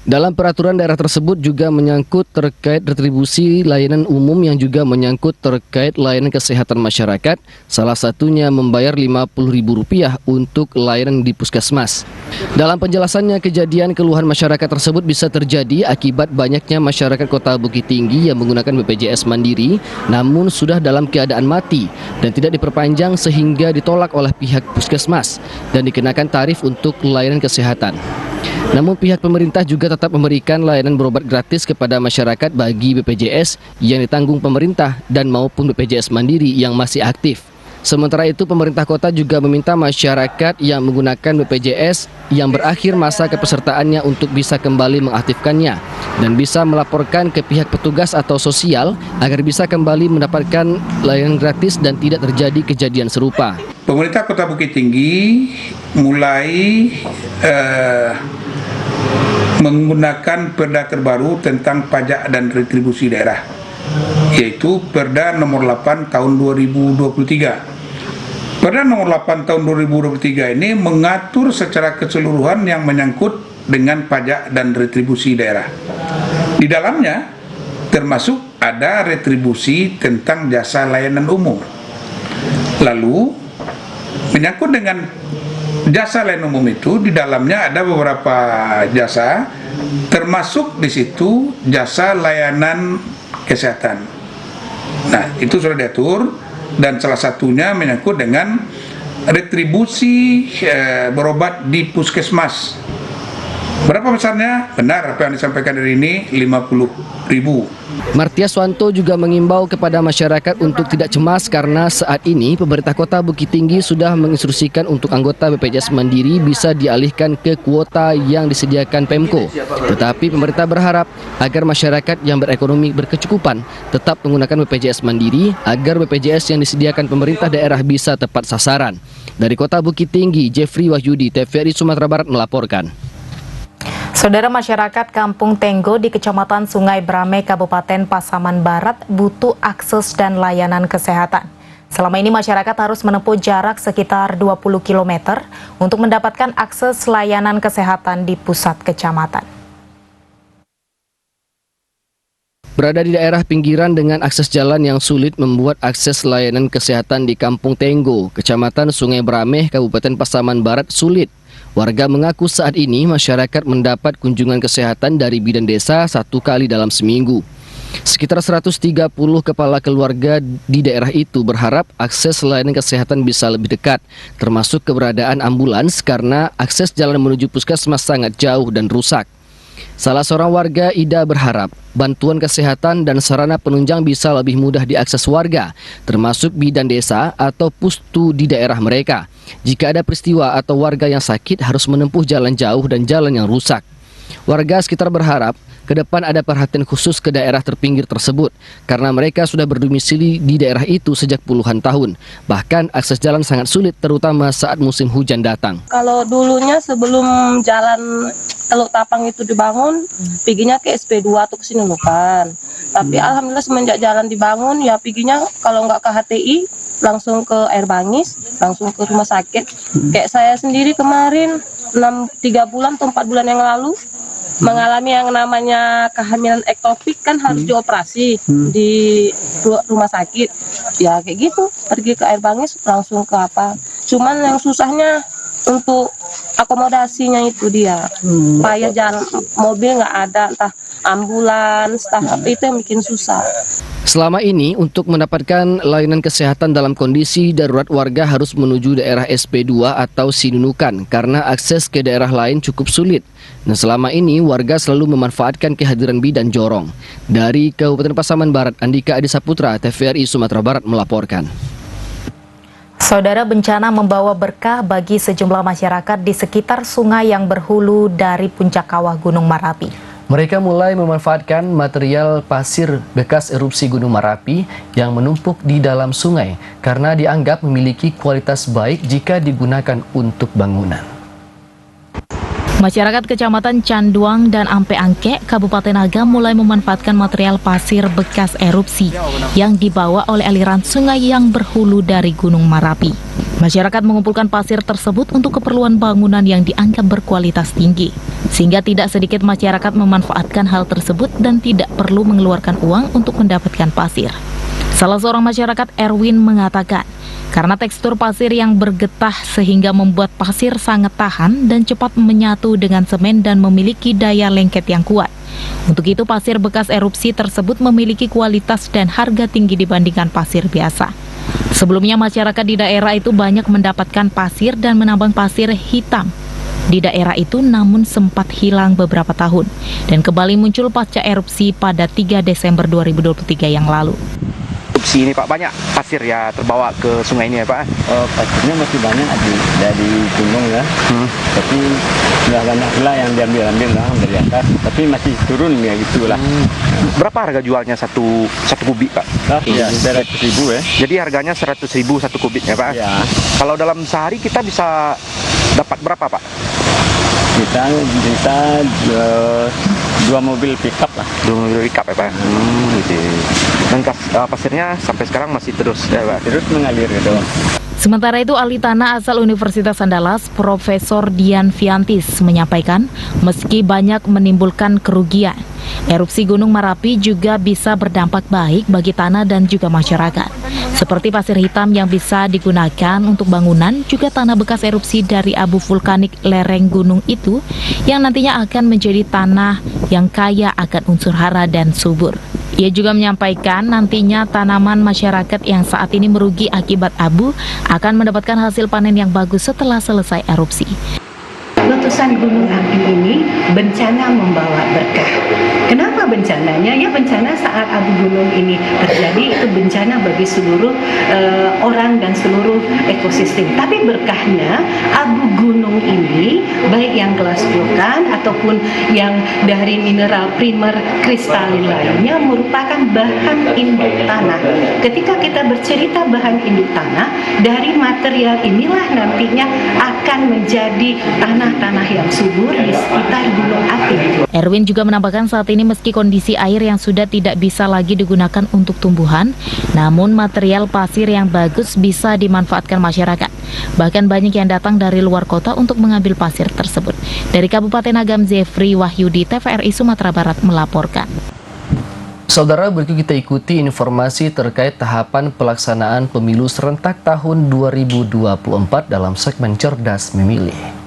Dalam peraturan daerah tersebut juga menyangkut terkait retribusi layanan umum yang juga menyangkut terkait layanan kesehatan masyarakat, salah satunya membayar Rp50.000 untuk layanan di puskesmas. Dalam penjelasannya, kejadian keluhan masyarakat tersebut bisa terjadi akibat banyaknya masyarakat Kota Bukit Tinggi yang menggunakan BPJS Mandiri namun sudah dalam keadaan mati dan tidak diperpanjang sehingga ditolak oleh pihak puskesmas dan dikenakan tarif untuk layanan kesehatan. Namun pihak pemerintah juga tetap memberikan layanan berobat gratis kepada masyarakat bagi BPJS yang ditanggung pemerintah dan maupun BPJS Mandiri yang masih aktif. Sementara itu, pemerintah kota juga meminta masyarakat yang menggunakan BPJS yang berakhir masa kepesertaannya untuk bisa kembali mengaktifkannya dan bisa melaporkan ke pihak petugas atau sosial agar bisa kembali mendapatkan layanan gratis dan tidak terjadi kejadian serupa. Pemerintah Kota Bukit Tinggi mulai menggunakan perda terbaru tentang pajak dan retribusi daerah, yaitu Perda Nomor 8 Tahun 2023. Perda Nomor 8 Tahun 2023 ini mengatur secara keseluruhan yang menyangkut dengan pajak dan retribusi daerah. Di dalamnya termasuk ada retribusi tentang jasa layanan umum. Lalu menyangkut dengan jasa layanan umum itu, di dalamnya ada beberapa jasa, termasuk di situ jasa layanan kesehatan. Nah, itu sudah diatur dan salah satunya menyangkut dengan retribusi berobat di puskesmas. Berapa besarnya? Benar apa yang disampaikan hari ini, Rp50.000. Martia Swanto juga mengimbau kepada masyarakat untuk tidak cemas karena saat ini pemerintah Kota Bukit Tinggi sudah menginstruksikan untuk anggota BPJS Mandiri bisa dialihkan ke kuota yang disediakan Pemko. Tetapi pemerintah berharap agar masyarakat yang berekonomi berkecukupan tetap menggunakan BPJS Mandiri agar BPJS yang disediakan pemerintah daerah bisa tepat sasaran. Dari Kota Bukit Tinggi, Jeffrey Wahyudi, TVRI Sumatera Barat melaporkan. Saudara, masyarakat Kampung Tenggo di Kecamatan Sungai Brame, Kabupaten Pasaman Barat butuh akses dan layanan kesehatan. Selama ini masyarakat harus menempuh jarak sekitar 20 km untuk mendapatkan akses layanan kesehatan di pusat kecamatan. Berada di daerah pinggiran dengan akses jalan yang sulit membuat akses layanan kesehatan di Kampung Tenggo, Kecamatan Sungai Brame, Kabupaten Pasaman Barat sulit. Warga mengaku saat ini masyarakat mendapat kunjungan kesehatan dari bidan desa 1 kali dalam seminggu. Sekitar 130 kepala keluarga di daerah itu berharap akses layanan kesehatan bisa lebih dekat, termasuk keberadaan ambulans karena akses jalan menuju puskesmas sangat jauh dan rusak. Salah seorang warga, Ida, berharap bantuan kesehatan dan sarana penunjang bisa lebih mudah diakses warga, termasuk bidan desa atau pustu di daerah mereka. Jika ada peristiwa atau warga yang sakit harus menempuh jalan jauh dan jalan yang rusak. Warga sekitar berharap ke depan ada perhatian khusus ke daerah terpinggir tersebut karena mereka sudah berdomisili di daerah itu sejak puluhan tahun. Bahkan akses jalan sangat sulit terutama saat musim hujan datang. Kalau dulunya sebelum jalan Teluk Tapang itu dibangun, perginya ke SP2 atau ke Sinunukan. Tapi alhamdulillah semenjak jalan dibangun ya perginya kalau nggak ke HTI langsung ke Air Bangis, langsung ke rumah sakit. Kayak saya sendiri kemarin 3 bulan atau 4 bulan yang lalu mengalami yang namanya kehamilan ektopik, kan harus dioperasi di rumah sakit. Ya kayak gitu, pergi ke Air Bangis langsung ke apa. Cuman yang susahnya untuk akomodasinya itu dia. Payah jalan, mobil nggak ada, entah ambulans, entah apa, itu yang bikin susah. Selama ini, untuk mendapatkan layanan kesehatan dalam kondisi darurat, warga harus menuju daerah SP2 atau Sinunukan karena akses ke daerah lain cukup sulit. Nah, selama ini warga selalu memanfaatkan kehadiran bidan jorong. Dari Kabupaten Pasaman Barat, Andika Adisaputra, TVRI Sumatera Barat melaporkan. Saudara, bencana membawa berkah bagi sejumlah masyarakat di sekitar sungai yang berhulu dari puncak kawah Gunung Merapi. Mereka mulai memanfaatkan material pasir bekas erupsi Gunung Merapi yang menumpuk di dalam sungai karena dianggap memiliki kualitas baik jika digunakan untuk bangunan. Masyarakat Kecamatan Canduang dan Ampe Angke, Kabupaten Agam mulai memanfaatkan material pasir bekas erupsi yang dibawa oleh aliran sungai yang berhulu dari Gunung Merapi. Masyarakat mengumpulkan pasir tersebut untuk keperluan bangunan yang dianggap berkualitas tinggi, sehingga tidak sedikit masyarakat memanfaatkan hal tersebut dan tidak perlu mengeluarkan uang untuk mendapatkan pasir. Salah seorang masyarakat, Erwin, mengatakan, karena tekstur pasir yang bergetah sehingga membuat pasir sangat tahan dan cepat menyatu dengan semen dan memiliki daya lengket yang kuat. Untuk itu pasir bekas erupsi tersebut memiliki kualitas dan harga tinggi dibandingkan pasir biasa. Sebelumnya masyarakat di daerah itu banyak mendapatkan pasir dan menambang pasir hitam di daerah itu, namun sempat hilang beberapa tahun dan kembali muncul pasca erupsi pada 3 Desember 2023 yang lalu. Erupsi ini Pak, banyak pasir ya terbawa ke sungai ini ya Pak? Pasirnya masih banyak dari gunung ya, tapi sudah banyak pula yang diambil lah dari atas, tapi masih turun ya gitulah. Berapa harga jualnya satu kubik Pak? Ya, 100.000 ya. Jadi harganya 100.000 satu kubik ya Pak? Ya. Kalau dalam sehari kita bisa dapat berapa Pak? Kita bisa 2 mobil pickup lah. 2 mobil pickup ya Pak? Gitu. Dan pasirnya sampai sekarang masih terus ya Pak? Terus mengalir gitu. Sementara itu, ahli tanah asal Universitas Andalas, Profesor Dian Fiantis, menyampaikan meski banyak menimbulkan kerugian, erupsi Gunung Merapi juga bisa berdampak baik bagi tanah dan juga masyarakat. Seperti pasir hitam yang bisa digunakan untuk bangunan, juga tanah bekas erupsi dari abu vulkanik lereng gunung itu yang nantinya akan menjadi tanah yang kaya akan unsur hara dan subur. Ia juga menyampaikan nantinya tanaman masyarakat yang saat ini merugi akibat abu akan mendapatkan hasil panen yang bagus setelah selesai erupsi. Letusan gunung api ini bencana membawa berkah. Kenapa bencananya? Ya bencana saat abu gunung ini terjadi itu bencana bagi seluruh orang dan seluruh ekosistem. Tapi berkahnya abu gunung ini baik yang kelas vulkan ataupun yang dari mineral primer kristalin lainnya merupakan bahan induk tanah. Ketika kita bercerita bahan induk tanah, dari material inilah nantinya akan menjadi tanah-tanah yang subur di sekitar gunung api. Erwin juga menambahkan saat ini meski kondisi air yang sudah tidak bisa lagi digunakan untuk tumbuhan, namun material pasir yang bagus bisa dimanfaatkan masyarakat. Bahkan banyak yang datang dari luar kota untuk mengambil pasir tersebut. Dari Kabupaten Agam, Zefri Wahyudi, TVRI Sumatera Barat melaporkan. Saudara, berikut kita ikuti informasi terkait tahapan pelaksanaan pemilu serentak tahun 2024 dalam segmen Cerdas Memilih.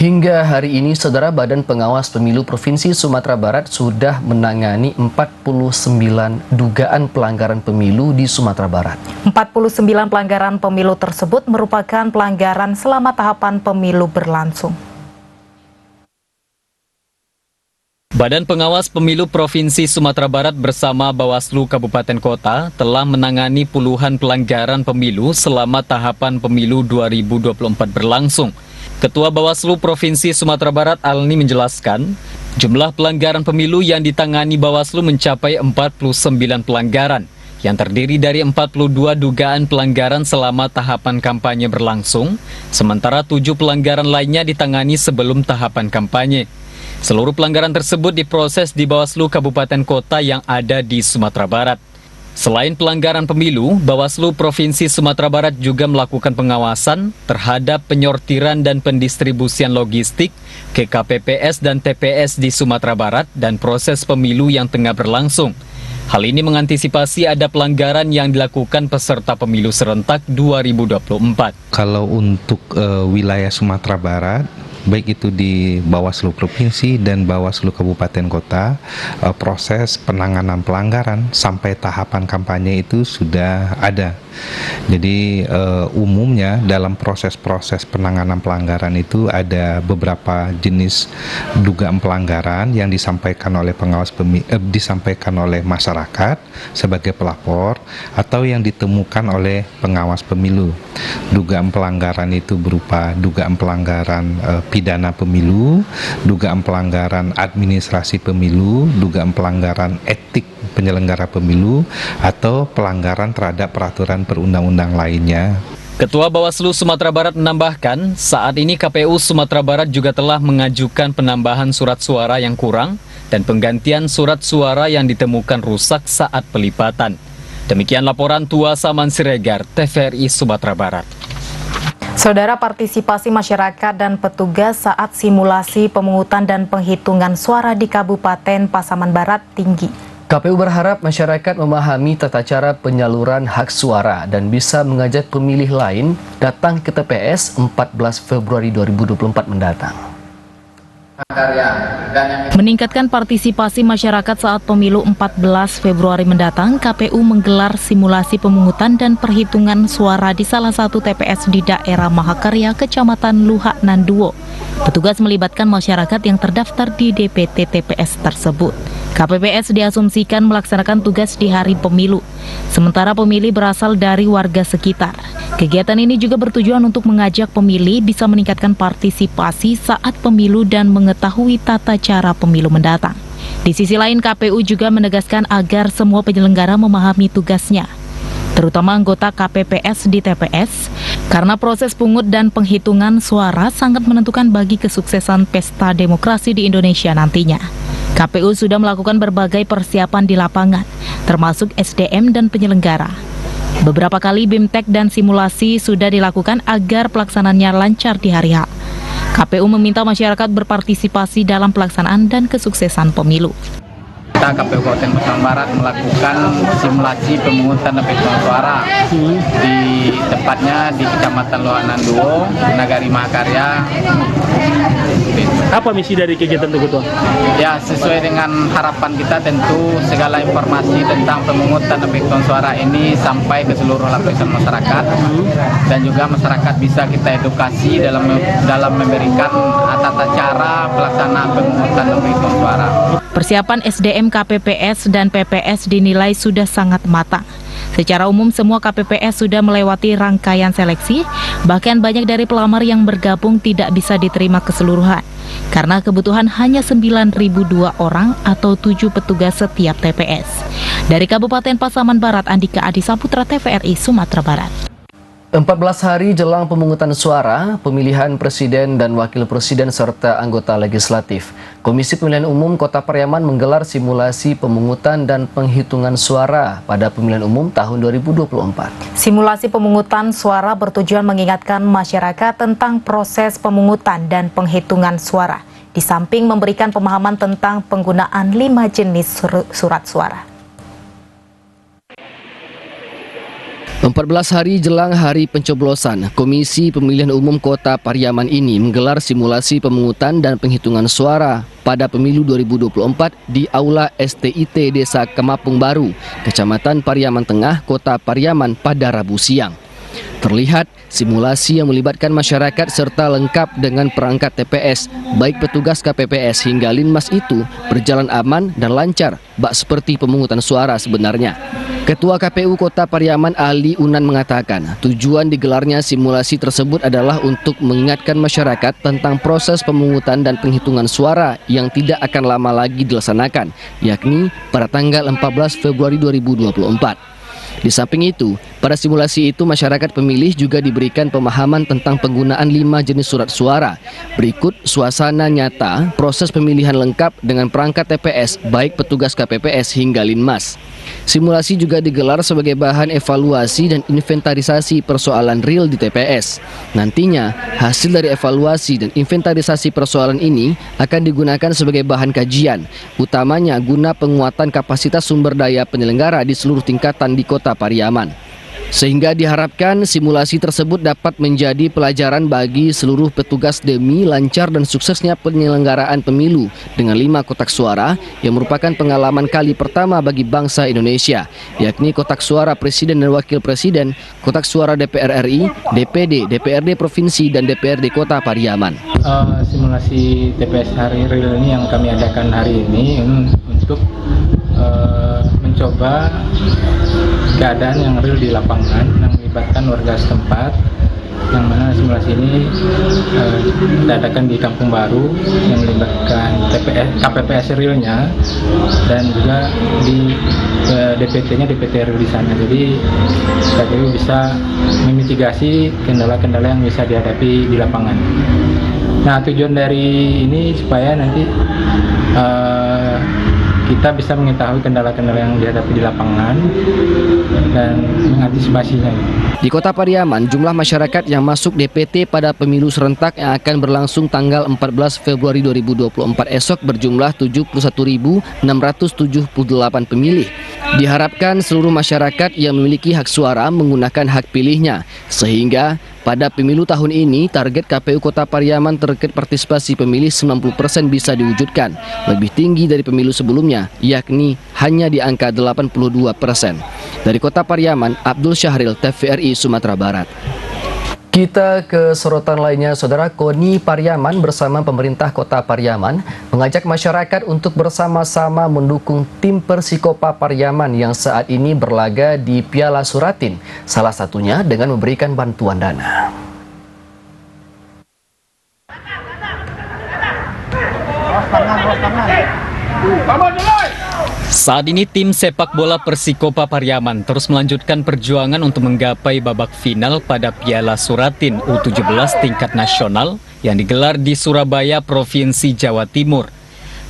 Hingga hari ini, Saudara, Badan Pengawas Pemilu Provinsi Sumatera Barat sudah menangani 49 dugaan pelanggaran pemilu di Sumatera Barat. 49 pelanggaran pemilu tersebut merupakan pelanggaran selama tahapan pemilu berlangsung. Badan Pengawas Pemilu Provinsi Sumatera Barat bersama Bawaslu Kabupaten Kota telah menangani puluhan pelanggaran pemilu selama tahapan pemilu 2024 berlangsung. Ketua Bawaslu Provinsi Sumatera Barat Alni menjelaskan, jumlah pelanggaran pemilu yang ditangani Bawaslu mencapai 49 pelanggaran, yang terdiri dari 42 dugaan pelanggaran selama tahapan kampanye berlangsung, sementara 7 pelanggaran lainnya ditangani sebelum tahapan kampanye. Seluruh pelanggaran tersebut diproses di Bawaslu Kabupaten Kota yang ada di Sumatera Barat. Selain pelanggaran pemilu, Bawaslu Provinsi Sumatera Barat juga melakukan pengawasan terhadap penyortiran dan pendistribusian logistik ke KPPS dan TPS di Sumatera Barat dan proses pemilu yang tengah berlangsung. Hal ini mengantisipasi ada pelanggaran yang dilakukan peserta pemilu serentak 2024. Kalau untuk wilayah Sumatera Barat, baik itu di Bawaslu Provinsi dan Bawaslu Kabupaten Kota, proses penanganan pelanggaran sampai tahapan kampanye itu sudah ada. Jadi umumnya dalam proses-proses penanganan pelanggaran itu ada beberapa jenis dugaan pelanggaran yang disampaikan oleh disampaikan oleh masyarakat sebagai pelapor atau yang ditemukan oleh pengawas pemilu. Dugaan pelanggaran itu berupa dugaan pelanggaran pidana pemilu, dugaan pelanggaran administrasi pemilu, dugaan pelanggaran etik penyelenggara pemilu, atau pelanggaran terhadap peraturan perundang-undang lainnya. Ketua Bawaslu Sumatera Barat menambahkan, saat ini KPU Sumatera Barat juga telah mengajukan penambahan surat suara yang kurang dan penggantian surat suara yang ditemukan rusak saat pelipatan. Demikian laporan Tua Saman Siregar, TVRI Sumatera Barat. Saudara, partisipasi masyarakat dan petugas saat simulasi pemungutan dan penghitungan suara di Kabupaten Pasaman Barat tinggi. KPU berharap masyarakat memahami tata cara penyaluran hak suara dan bisa mengajak pemilih lain datang ke TPS 14 Februari 2024 mendatang. Meningkatkan partisipasi masyarakat saat pemilu 14 Februari mendatang, KPU menggelar simulasi pemungutan dan perhitungan suara di salah satu TPS di daerah Mahakarya, Kecamatan Luhak Nanduo. Petugas melibatkan masyarakat yang terdaftar di DPT TPS tersebut. KPPS diasumsikan melaksanakan tugas di hari pemilu, sementara pemilih berasal dari warga sekitar. Kegiatan ini juga bertujuan untuk mengajak pemilih bisa meningkatkan partisipasi saat pemilu dan mengetahui tata cara pemilu mendatang. Di sisi lain, KPU juga menegaskan agar semua penyelenggara memahami tugasnya, terutama anggota KPPS di TPS, karena proses pungut dan penghitungan suara sangat menentukan bagi kesuksesan pesta demokrasi di Indonesia nantinya. KPU sudah melakukan berbagai persiapan di lapangan, termasuk SDM dan penyelenggara. Beberapa kali BIMTEK dan simulasi sudah dilakukan agar pelaksanaannya lancar di hari H. KPU meminta masyarakat berpartisipasi dalam pelaksanaan dan kesuksesan pemilu. Kita KPU Kabupaten Pasaman Barat melakukan simulasi pemungutan dan penghitungan suara di tempatnya di Kecamatan Luhak Nanduo, Nagari Mahakarya. Apa misi dari kegiatan itu, Ketua? Ya, sesuai dengan harapan kita tentu segala informasi tentang pemungutan dan penghitungan suara ini sampai ke seluruh lapisan masyarakat dan juga masyarakat bisa kita edukasi dalam memberikan tata cara pelaksanaan pemungutan dan penghitungan suara. Persiapan SDM KPPS dan PPS dinilai sudah sangat matang. Secara umum, semua KPPS sudah melewati rangkaian seleksi, bahkan banyak dari pelamar yang bergabung tidak bisa diterima keseluruhan, karena kebutuhan hanya 9.002 orang atau 7 petugas setiap TPS. Dari Kabupaten Pasaman Barat, Andika Adi Saputra, TVRI Sumatera Barat. 14 hari jelang pemungutan suara, pemilihan presiden dan wakil presiden serta anggota legislatif, Komisi Pemilihan Umum Kota Pariaman menggelar simulasi pemungutan dan penghitungan suara pada pemilihan umum tahun 2024. Simulasi pemungutan suara bertujuan mengingatkan masyarakat tentang proses pemungutan dan penghitungan suara, di samping memberikan pemahaman tentang penggunaan 5 jenis surat suara. 14 hari jelang hari pencoblosan, Komisi Pemilihan Umum Kota Pariaman ini menggelar simulasi pemungutan dan penghitungan suara pada pemilu 2024 di Aula STIT Desa Kemapung Baru, Kecamatan Pariaman Tengah, Kota Pariaman pada Rabu siang. Terlihat simulasi yang melibatkan masyarakat serta lengkap dengan perangkat TPS, baik petugas KPPS hingga Linmas itu berjalan aman dan lancar, bak seperti pemungutan suara sebenarnya. Ketua KPU Kota Pariaman Ali Unan mengatakan, tujuan digelarnya simulasi tersebut adalah untuk mengingatkan masyarakat tentang proses pemungutan dan penghitungan suara yang tidak akan lama lagi dilaksanakan, yakni pada tanggal 14 Februari 2024. Di samping itu, pada simulasi itu masyarakat pemilih juga diberikan pemahaman tentang penggunaan 5 jenis surat suara. Berikut suasana nyata proses pemilihan lengkap dengan perangkat TPS, baik petugas KPPS hingga Linmas. Simulasi juga digelar sebagai bahan evaluasi dan inventarisasi persoalan real di TPS. Nantinya, hasil dari evaluasi dan inventarisasi persoalan ini akan digunakan sebagai bahan kajian, utamanya guna penguatan kapasitas sumber daya penyelenggara di seluruh tingkatan di Kota Pariaman. Sehingga diharapkan simulasi tersebut dapat menjadi pelajaran bagi seluruh petugas demi lancar dan suksesnya penyelenggaraan pemilu dengan 5 kotak suara yang merupakan pengalaman kali pertama bagi bangsa Indonesia, yakni kotak suara Presiden dan Wakil Presiden, kotak suara DPR RI, DPD, DPRD Provinsi, dan DPRD Kota Pariaman. Simulasi TPS hari real ini yang kami adakan hari ini untuk mencoba keadaan yang real di lapangan yang melibatkan warga setempat, yang mana simulasi ini kita adakan di Kampung Baru yang melibatkan KPPS realnya dan juga di DPT-nya DPT real di sana. Jadi KPU bisa memitigasi kendala-kendala yang bisa dihadapi di lapangan. Nah, tujuan dari ini supaya nanti kita bisa mengetahui kendala-kendala yang dihadapi di lapangan dan mengantisipasinya. Di Kota Pariaman, jumlah masyarakat yang masuk DPT pada pemilu serentak yang akan berlangsung tanggal 14 Februari 2024 esok berjumlah 71.678 pemilih. Diharapkan seluruh masyarakat yang memiliki hak suara menggunakan hak pilihnya, sehingga pada pemilu tahun ini, target KPU Kota Pariaman terkait partisipasi pemilih 90% bisa diwujudkan, lebih tinggi dari pemilu sebelumnya, yakni hanya di angka 82%. Dari Kota Pariaman, Abdul Syahril, TVRI Sumatera Barat. Kita ke sorotan lainnya, Saudara. KONI Pariaman bersama pemerintah Kota Pariaman mengajak masyarakat untuk bersama-sama mendukung tim Persikopa Pariaman yang saat ini berlaga di Piala Suratin, salah satunya dengan memberikan bantuan dana. Saat ini tim sepak bola Persikopa Pariaman terus melanjutkan perjuangan untuk menggapai babak final pada Piala Suratin U17 tingkat nasional yang digelar di Surabaya, Provinsi Jawa Timur.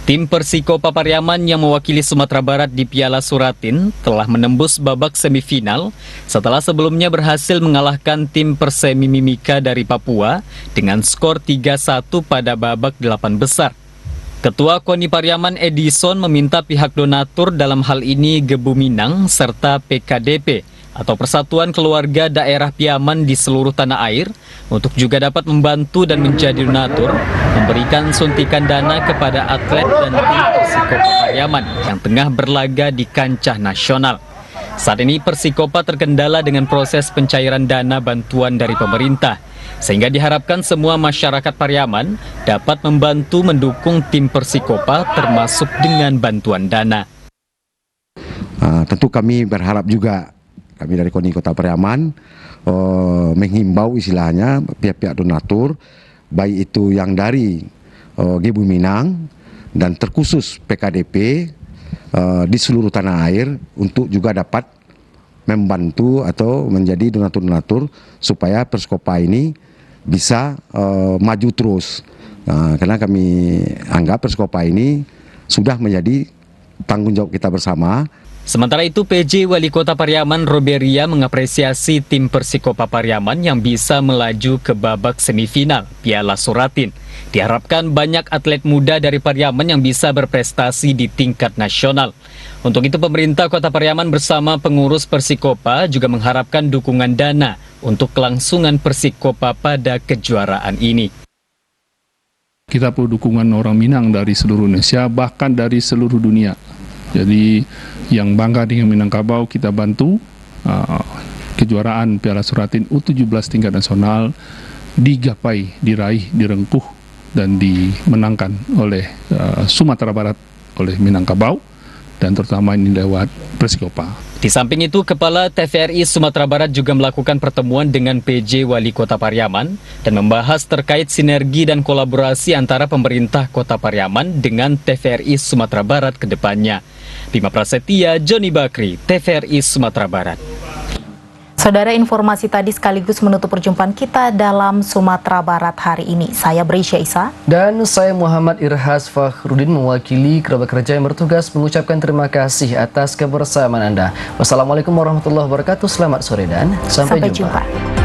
Tim Persikopa Pariaman yang mewakili Sumatera Barat di Piala Suratin telah menembus babak semifinal setelah sebelumnya berhasil mengalahkan tim Persemi Mimika dari Papua dengan skor 3-1 pada babak 8 besar. Ketua KONI Pariaman Edison meminta pihak donatur dalam hal ini Gebu Minang serta PKDP atau Persatuan Keluarga Daerah Piaman di seluruh tanah air untuk juga dapat membantu dan menjadi donatur memberikan suntikan dana kepada atlet dan tim Persikopa Pariaman yang tengah berlaga di kancah nasional. Saat ini Persikopa terkendala dengan proses pencairan dana bantuan dari pemerintah, sehingga diharapkan semua masyarakat Pariaman dapat membantu mendukung tim Persikopa termasuk dengan bantuan dana. Tentu kami berharap juga, kami dari KONI Kota Pariaman menghimbau istilahnya pihak-pihak donatur, baik itu yang dari Gebu Minang dan terkhusus PKDP di seluruh tanah air untuk juga dapat membantu atau menjadi donatur-donatur supaya Persikopa ini bisa maju terus. Karena kami anggap Persikopa ini sudah menjadi tanggung jawab kita bersama. Sementara itu, PJ Wali Kota Pariaman Roberia mengapresiasi tim Persikopa Pariaman yang bisa melaju ke babak semifinal Piala Suratin. Diharapkan banyak atlet muda dari Pariaman yang bisa berprestasi di tingkat nasional. Untuk itu pemerintah Kota Pariaman bersama pengurus Persikopa juga mengharapkan dukungan dana untuk kelangsungan Persikopa pada kejuaraan ini. Kita perlu dukungan orang Minang dari seluruh Indonesia, bahkan dari seluruh dunia. Jadi yang bangga dengan Minangkabau kita bantu kejuaraan Piala Suratin U17 tingkat nasional digapai, diraih, direngkuh dan dimenangkan oleh Sumatera Barat, oleh Minangkabau, dan terutama ini lewat Persikopa. Di samping itu, Kepala TVRI Sumatera Barat juga melakukan pertemuan dengan PJ Wali Kota Pariaman dan membahas terkait sinergi dan kolaborasi antara pemerintah Kota Pariaman dengan TVRI Sumatera Barat ke depannya. Bima Prasetya, Joni Bakri, TVRI Sumatera Barat. Saudara, informasi tadi sekaligus menutup perjumpaan kita dalam Sumatera Barat hari ini. Saya Brisya Isa. Dan saya Muhammad Irhas Fakhrudin mewakili kerabat kerja yang bertugas mengucapkan terima kasih atas kebersamaan Anda. Wassalamualaikum warahmatullahi wabarakatuh. Selamat sore dan sampai jumpa.